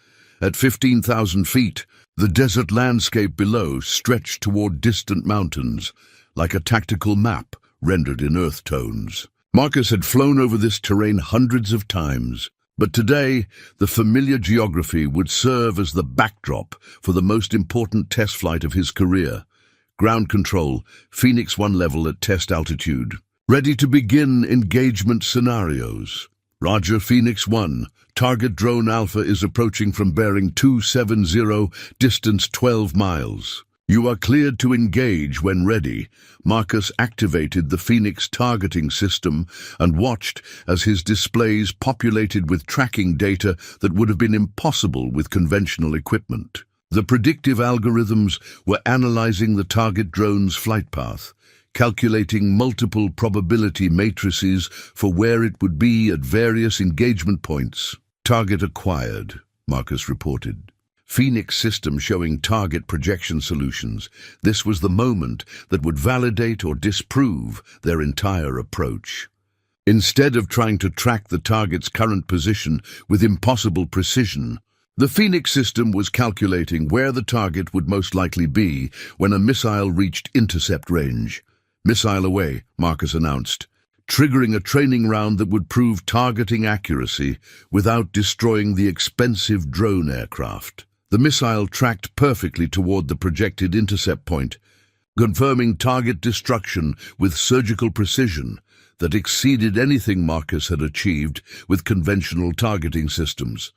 At 15,000 feet, the desert landscape below stretched toward distant mountains, like a tactical map rendered in earth tones. Marcus had flown over this terrain hundreds of times, but today the familiar geography would serve as the backdrop for the most important test flight of his career. Ground control, Phoenix 1 level at test altitude. Ready to begin engagement scenarios. Roger, Phoenix 1. Target drone Alpha is approaching from bearing 270, distance 12 miles. You are cleared to engage when ready. Marcus activated the Phoenix targeting system and watched as his displays populated with tracking data that would have been impossible with conventional equipment. The predictive algorithms were analyzing the target drone's flight path, calculating multiple probability matrices for where it would be at various engagement points. "Target acquired," Marcus reported. Phoenix system showing target projection solutions. This was the moment that would validate or disprove their entire approach. Instead of trying to track the target's current position with impossible precision, the Phoenix system was calculating where the target would most likely be when a missile reached intercept range. "Missile away," Marcus announced, triggering a training round that would prove targeting accuracy without destroying the expensive drone aircraft. The missile tracked perfectly toward the projected intercept point, confirming target destruction with surgical precision that exceeded anything Marcus had achieved with conventional targeting systems.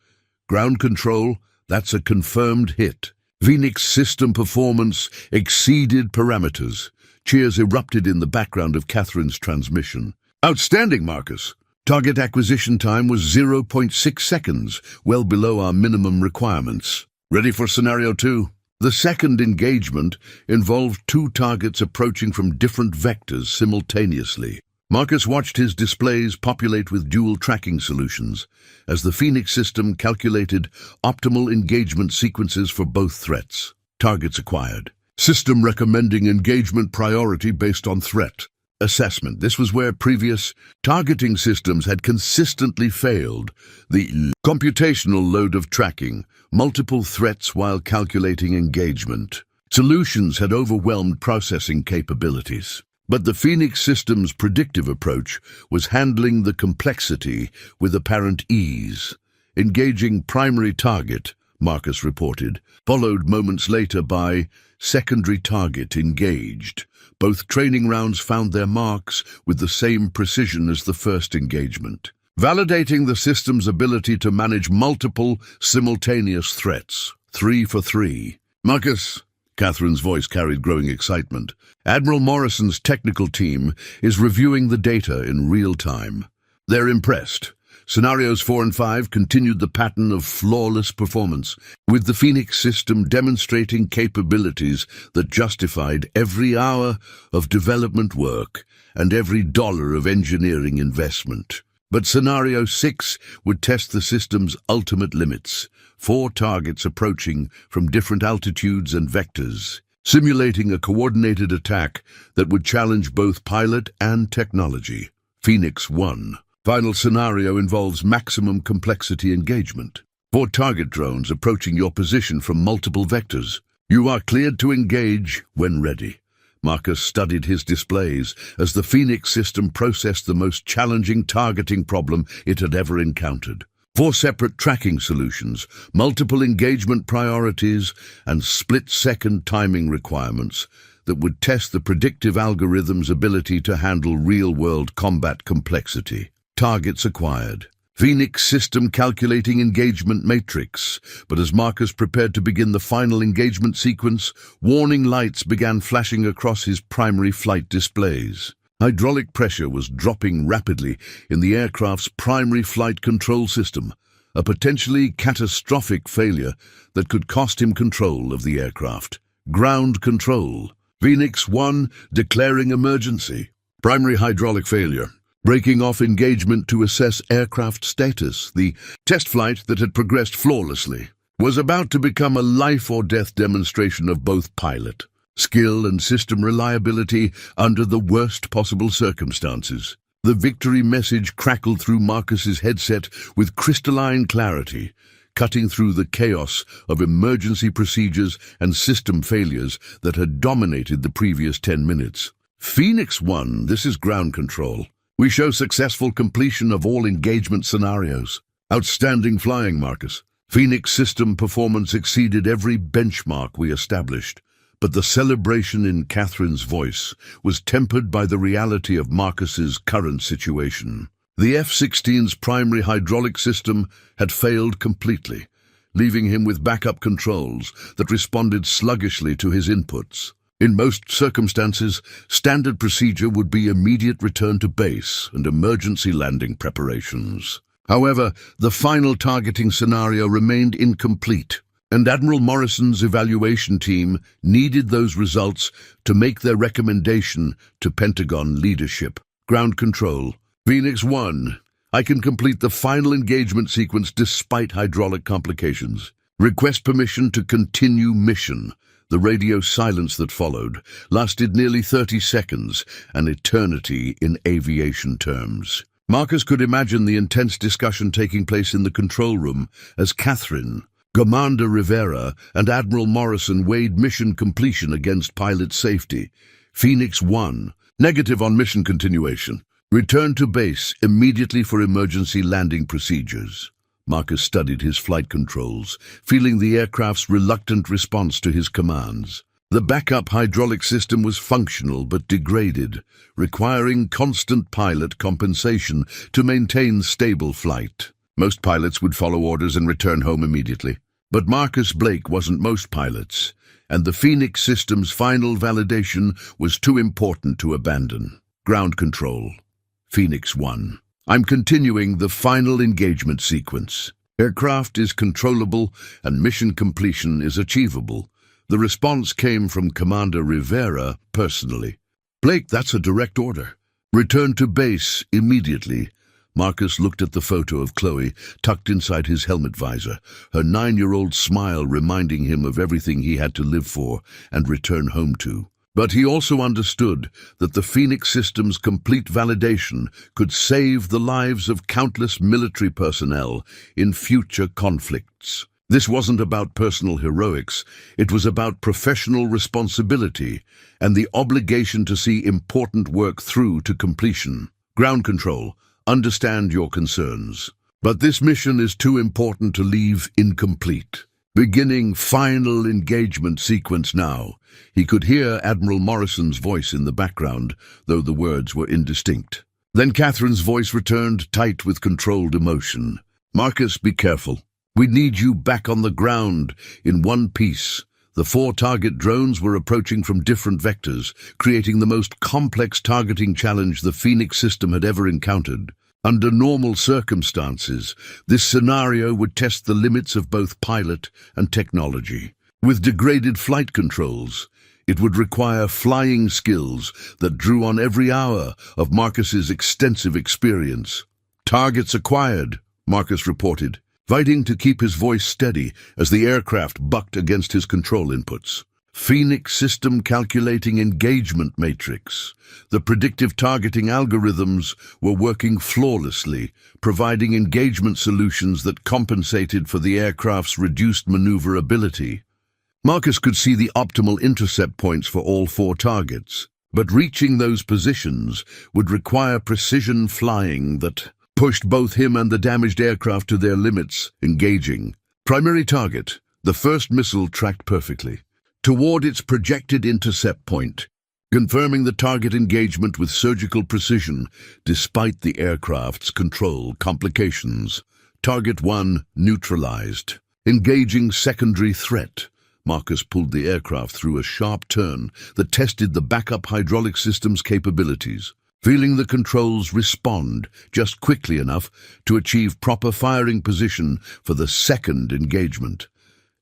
"Ground control, that's a confirmed hit." Phoenix system performance exceeded parameters. Cheers erupted in the background of Catherine's transmission. "Outstanding, Marcus. Target acquisition time was 0.6 seconds, well below our minimum requirements. Ready for Scenario 2? The second engagement involved 2 targets approaching from different vectors simultaneously. Marcus watched his displays populate with dual tracking solutions as the Phoenix system calculated optimal engagement sequences for both threats. Targets acquired. System recommending engagement priority based on threat. assessment. This was where previous targeting systems had consistently failed. The computational load of tracking, multiple threats while calculating engagement. Solutions had overwhelmed processing capabilities. But the Phoenix system's predictive approach was handling the complexity with apparent ease. Engaging primary target, Marcus reported, followed moments later by secondary target engaged. Both training rounds found their marks with the same precision as the first engagement, validating the system's ability to manage multiple simultaneous threats. 3 for 3. Marcus, Catherine's voice carried growing excitement. Admiral Morrison's technical team is reviewing the data in real time. They're impressed. Scenarios 4 and 5 continued the pattern of flawless performance, with the Phoenix system demonstrating capabilities that justified every hour of development work and every dollar of engineering investment. But Scenario 6 would test the system's ultimate limits, 4 targets approaching from different altitudes and vectors, simulating a coordinated attack that would challenge both pilot and technology. Phoenix 1. Final scenario involves maximum complexity engagement. 4 target drones approaching your position from multiple vectors. You are cleared to engage when ready. Marcus studied his displays as the Phoenix system processed the most challenging targeting problem it had ever encountered. 4 separate tracking solutions, multiple engagement priorities, and split-second timing requirements that would test the predictive algorithm's ability to handle real-world combat complexity. Targets acquired. Phoenix system calculating engagement matrix. But as Marcus prepared to begin the final engagement sequence, warning lights began flashing across his primary flight displays. Hydraulic pressure was dropping rapidly in the aircraft's primary flight control system, a potentially catastrophic failure that could cost him control of the aircraft. Ground control. Phoenix 1 declaring emergency. Primary hydraulic failure. Breaking off engagement to assess aircraft status. The test flight that had progressed flawlessly was about to become a life-or-death demonstration of both pilot skill and system reliability under the worst possible circumstances. The victory message crackled through Marcus's headset with crystalline clarity, cutting through the chaos of emergency procedures and system failures that had dominated the previous 10 minutes. Phoenix 1, this is ground control. We show successful completion of all engagement scenarios. Outstanding flying, Marcus. Phoenix system performance exceeded every benchmark we established, but the celebration in Catherine's voice was tempered by the reality of Marcus's current situation. The F-16's primary hydraulic system had failed completely, leaving him with backup controls that responded sluggishly to his inputs. In most circumstances, standard procedure would be immediate return to base and emergency landing preparations. However, the final targeting scenario remained incomplete, and Admiral Morrison's evaluation team needed those results to make their recommendation to Pentagon leadership. Ground control. Phoenix 1, I can complete the final engagement sequence despite hydraulic complications. Request permission to continue mission. The radio silence that followed lasted nearly 30 seconds, an eternity in aviation terms. Marcus could imagine the intense discussion taking place in the control room as Catherine, Commander Rivera, and Admiral Morrison weighed mission completion against pilot safety. Phoenix 1, negative on mission continuation. Return to base immediately for emergency landing procedures. Marcus studied his flight controls, feeling the aircraft's reluctant response to his commands. The backup hydraulic system was functional but degraded, requiring constant pilot compensation to maintain stable flight. Most pilots would follow orders and return home immediately. But Marcus Blake wasn't most pilots, and the Phoenix system's final validation was too important to abandon. Ground control. Phoenix 1. I'm continuing the final engagement sequence. Aircraft is controllable and mission completion is achievable. The response came from Commander Rivera personally. Blake, that's a direct order. Return to base immediately. Marcus looked at the photo of Chloe tucked inside his helmet visor, her 9-year-old smile reminding him of everything he had to live for and return home to. But he also understood that the Phoenix system's complete validation could save the lives of countless military personnel in future conflicts. This wasn't about personal heroics, it was about professional responsibility and the obligation to see important work through to completion. Ground control, understand your concerns. But this mission is too important to leave incomplete. Beginning final engagement sequence now. He could hear Admiral Morrison's voice in the background, though the words were indistinct. Then Catherine's voice returned, tight with controlled emotion. "Marcus, be careful. We need you back on the ground in one piece." The 4 target drones were approaching from different vectors, creating the most complex targeting challenge the Phoenix system had ever encountered. Under normal circumstances, this scenario would test the limits of both pilot and technology. With degraded flight controls, it would require flying skills that drew on every hour of Marcus's extensive experience. "Targets acquired," Marcus reported, fighting to keep his voice steady as the aircraft bucked against his control inputs. Phoenix system calculating engagement matrix. The predictive targeting algorithms were working flawlessly, providing engagement solutions that compensated for the aircraft's reduced maneuverability. Marcus could see the optimal intercept points for all 4 targets, but reaching those positions would require precision flying that pushed both him and the damaged aircraft to their limits. Engaging. Primary target. The first missile tracked perfectly toward its projected intercept point, confirming the target engagement with surgical precision despite the aircraft's control complications. Target 1 neutralized. Engaging secondary threat. Marcus pulled the aircraft through a sharp turn that tested the backup hydraulic system's capabilities, feeling the controls respond just quickly enough to achieve proper firing position for the second engagement.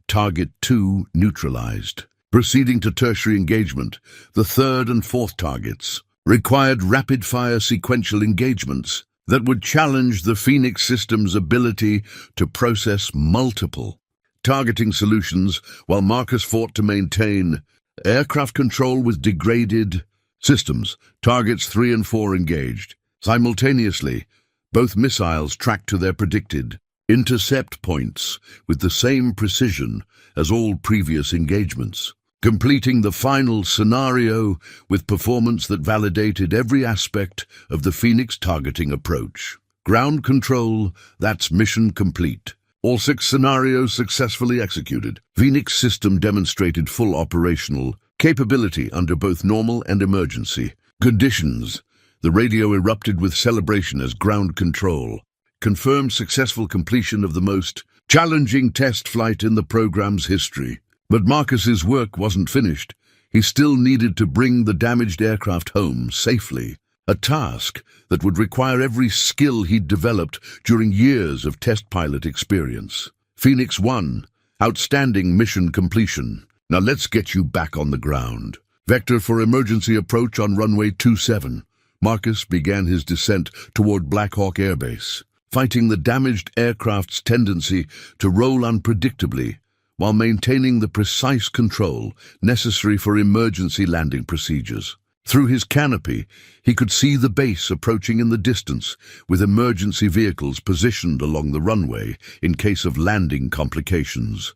Target 2 neutralized. Proceeding to tertiary engagement, the 3rd and 4th targets required rapid-fire sequential engagements that would challenge the Phoenix system's ability to process multiple targeting solutions while Marcus fought to maintain aircraft control with degraded systems. Targets 3 and 4 engaged. Simultaneously, both missiles tracked to their predicted intercept points with the same precision as all previous engagements, completing the final scenario with performance that validated every aspect of the Phoenix targeting approach. Ground control, that's mission complete. All 6 scenarios successfully executed. Phoenix system demonstrated full operational capability under both normal and emergency conditions. The radio erupted with celebration as ground control confirmed successful completion of the most challenging test flight in the program's history. But Marcus's work wasn't finished. He still needed to bring the damaged aircraft home safely, a task that would require every skill he'd developed during years of test pilot experience. Phoenix 1, outstanding mission completion. Now let's get you back on the ground. Vector for emergency approach on runway 27. Marcus began his descent toward Black Hawk Air Base, fighting the damaged aircraft's tendency to roll unpredictably while maintaining the precise control necessary for emergency landing procedures. Through his canopy, he could see the base approaching in the distance, with emergency vehicles positioned along the runway in case of landing complications.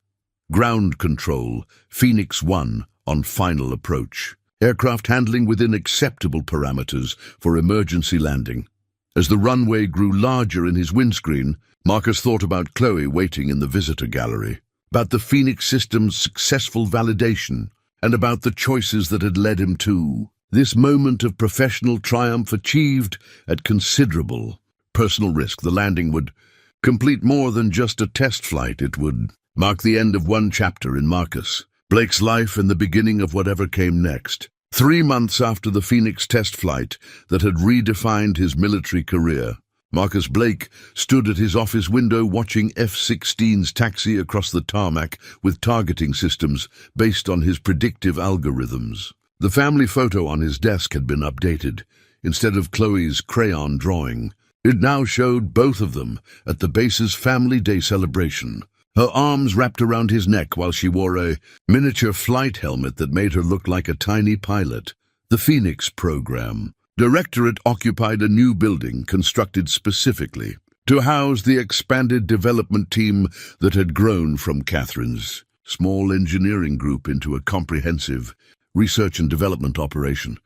Ground control, Phoenix 1 on final approach. Aircraft handling within acceptable parameters for emergency landing. As the runway grew larger in his windscreen, Marcus thought about Chloe waiting in the visitor gallery, about the Phoenix system's successful validation, and about the choices that had led him to this moment of professional triumph achieved at considerable personal risk. The landing would complete more than just a test flight. It would mark the end of one chapter in Marcus Blake's life and the beginning of whatever came next. 3 months after the Phoenix test flight that had redefined his military career, Marcus Blake stood at his office window watching F-16s taxi across the tarmac with targeting systems based on his predictive algorithms. The family photo on his desk had been updated. Instead of Chloe's crayon drawing, it now showed both of them at the base's Family Day celebration. her arms wrapped around his neck while she wore a miniature flight helmet that made her look like a tiny pilot. The Phoenix program. Directorate occupied a new building constructed specifically to house the expanded development team that had grown from Catherine's small engineering group into a comprehensive research and development operation.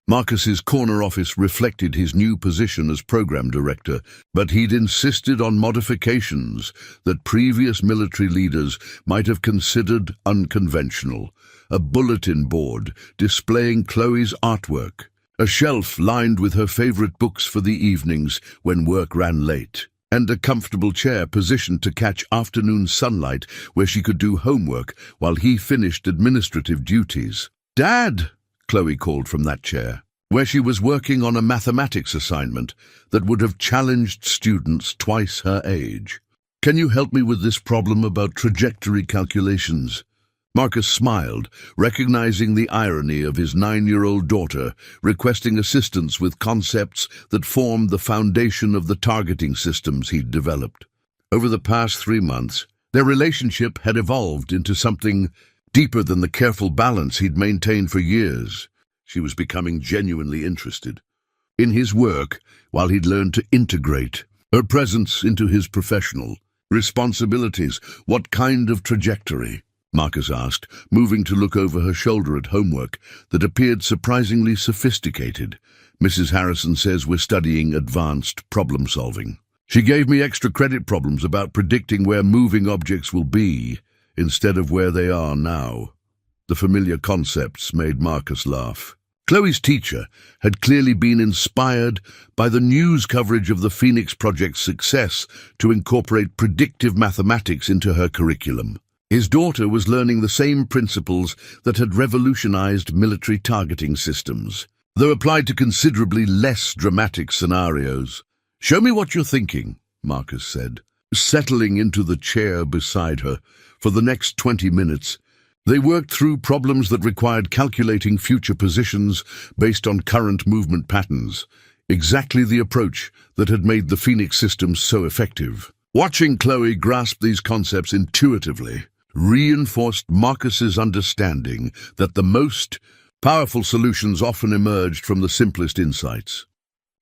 Marcus's corner office reflected his new position as program director, but he'd insisted on modifications that previous military leaders might have considered unconventional. A bulletin board displaying Chloe's artwork, a shelf lined with her favorite books for the evenings when work ran late, and a comfortable chair positioned to catch afternoon sunlight where she could do homework while he finished administrative duties. "Dad!" Chloe called from that chair, where she was working on a mathematics assignment that would have challenged students twice her age. "Can you help me with this problem about trajectory calculations?" Marcus smiled, recognizing the irony of his 9-year-old daughter requesting assistance with concepts that formed the foundation of the targeting systems he'd developed. Over the past 3 months, their relationship had evolved into something deeper than the careful balance he'd maintained for years. She was becoming genuinely interested in his work while he'd learned to integrate her presence into his professional responsibilities. "What kind of trajectory?" Marcus asked, moving to look over her shoulder at homework that appeared surprisingly sophisticated. "Mrs. Harrison says we're studying advanced problem-solving. She gave me extra credit problems about predicting where moving objects will be instead of where they are now." The familiar concepts made Marcus laugh. Chloe's teacher had clearly been inspired by the news coverage of the Phoenix Project's success to incorporate predictive mathematics into her curriculum. His daughter was learning the same principles that had revolutionized military targeting systems, though applied to considerably less dramatic scenarios. "Show me what you're thinking," Marcus said, settling into the chair beside her. For the next 20 minutes, they worked through problems that required calculating future positions based on current movement patterns, exactly the approach that had made the Phoenix system so effective. Watching Chloe grasp these concepts intuitively reinforced Marcus's understanding that the most powerful solutions often emerged from the simplest insights.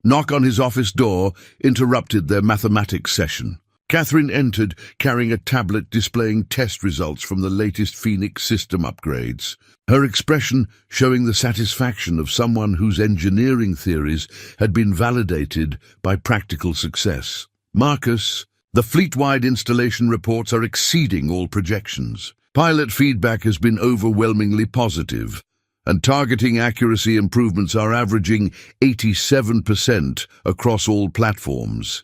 Knock on his office door interrupted their mathematics session. Catherine entered, carrying a tablet displaying test results from the latest Phoenix system upgrades, her expression showing the satisfaction of someone whose engineering theories had been validated by practical success. "Marcus, the fleet-wide installation reports are exceeding all projections. Pilot feedback has been overwhelmingly positive, and targeting accuracy improvements are averaging 87% across all platforms.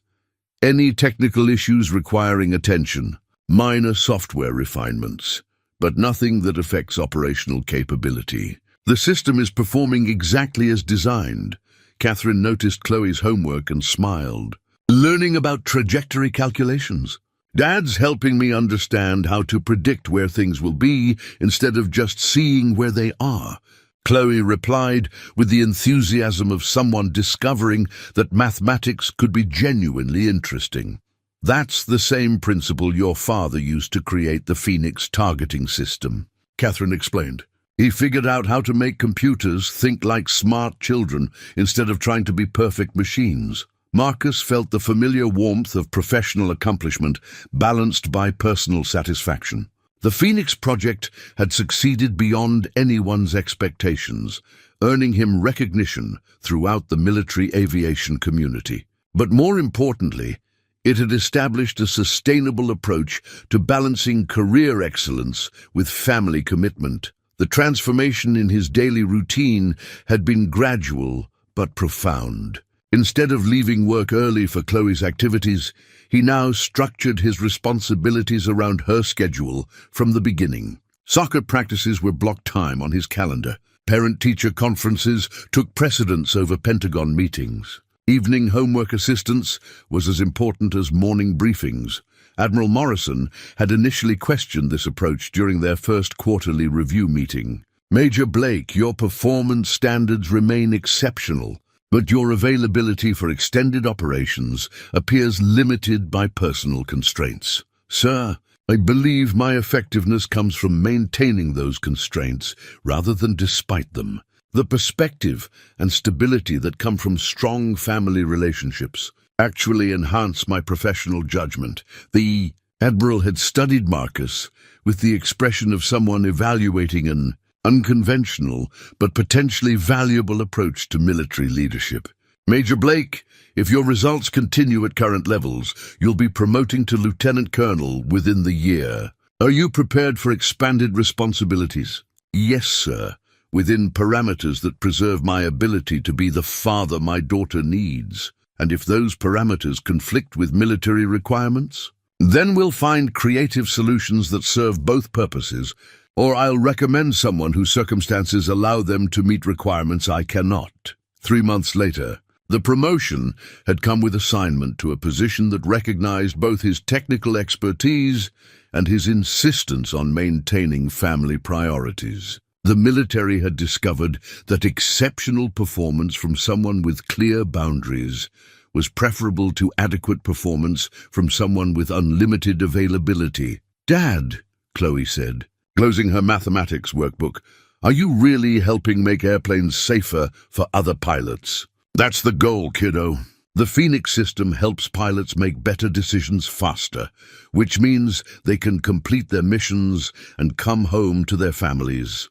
Any technical issues requiring attention, minor software refinements, but nothing that affects operational capability. The system is performing exactly as designed." Catherine noticed Chloe's homework and smiled. "Learning about trajectory calculations. Dad's helping me understand how to predict where things will be instead of just seeing where they are," Chloe replied with the enthusiasm of someone discovering that mathematics could be genuinely interesting. "That's the same principle your father used to create the Phoenix targeting system," Catherine explained. "He figured out how to make computers think like smart children instead of trying to be perfect machines." Marcus felt the familiar warmth of professional accomplishment balanced by personal satisfaction. The Phoenix Project had succeeded beyond anyone's expectations, earning him recognition throughout the military aviation community. But more importantly, it had established a sustainable approach to balancing career excellence with family commitment. The transformation in his daily routine had been gradual but profound. Instead of leaving work early for Chloe's activities, he now structured his responsibilities around her schedule from the beginning. Soccer practices were blocked time on his calendar. Parent-teacher conferences took precedence over Pentagon meetings. Evening homework assistance was as important as morning briefings. Admiral Morrison had initially questioned this approach during their first quarterly review meeting. "Major Blake, your performance standards remain exceptional, but your availability for extended operations appears limited by personal constraints." "Sir," I believe my effectiveness comes from maintaining those constraints rather than despite them. The perspective and stability that come from strong family relationships actually enhance my professional judgment. The Admiral had studied Marcus with the expression of someone evaluating an unconventional but potentially valuable approach to military leadership. Major Blake, if your results continue at current levels, you'll be promoting to Lieutenant Colonel within the year. Are you prepared for expanded responsibilities? Yes, sir, within parameters that preserve my ability to be the father my daughter needs. And if those parameters conflict with military requirements, then we'll find creative solutions that serve both purposes, or I'll recommend someone whose circumstances allow them to meet requirements I cannot. 3 months later, the promotion had come with assignment to a position that recognized both his technical expertise and his insistence on maintaining family priorities. The military had discovered that exceptional performance from someone with clear boundaries was preferable to adequate performance from someone with unlimited availability. "Dad," Chloe said, closing her mathematics workbook, "are you really helping make airplanes safer for other pilots?" "That's the goal, kiddo. The Phoenix system helps pilots make better decisions faster, which means they can complete their missions and come home to their families.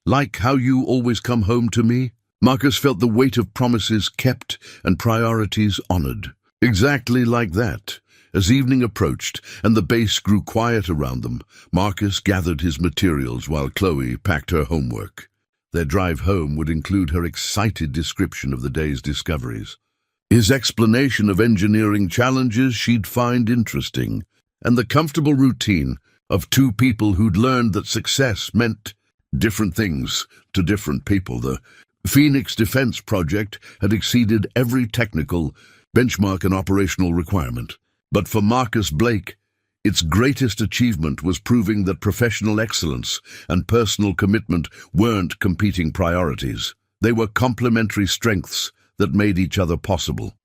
Like how you always come home to me?" Marcus felt the weight of promises kept and priorities honored. Exactly like that. As evening approached and the base grew quiet around them, Marcus gathered his materials while Chloe packed her homework. Their drive home would include her excited description of the day's discoveries, his explanation of engineering challenges she'd find interesting, and the comfortable routine of two people who'd learned that success meant different things to different people. The Phoenix Defense Project had exceeded every technical benchmark and operational requirement. But for Marcus Blake, its greatest achievement was proving that professional excellence and personal commitment weren't competing priorities. They were complementary strengths that made each other possible.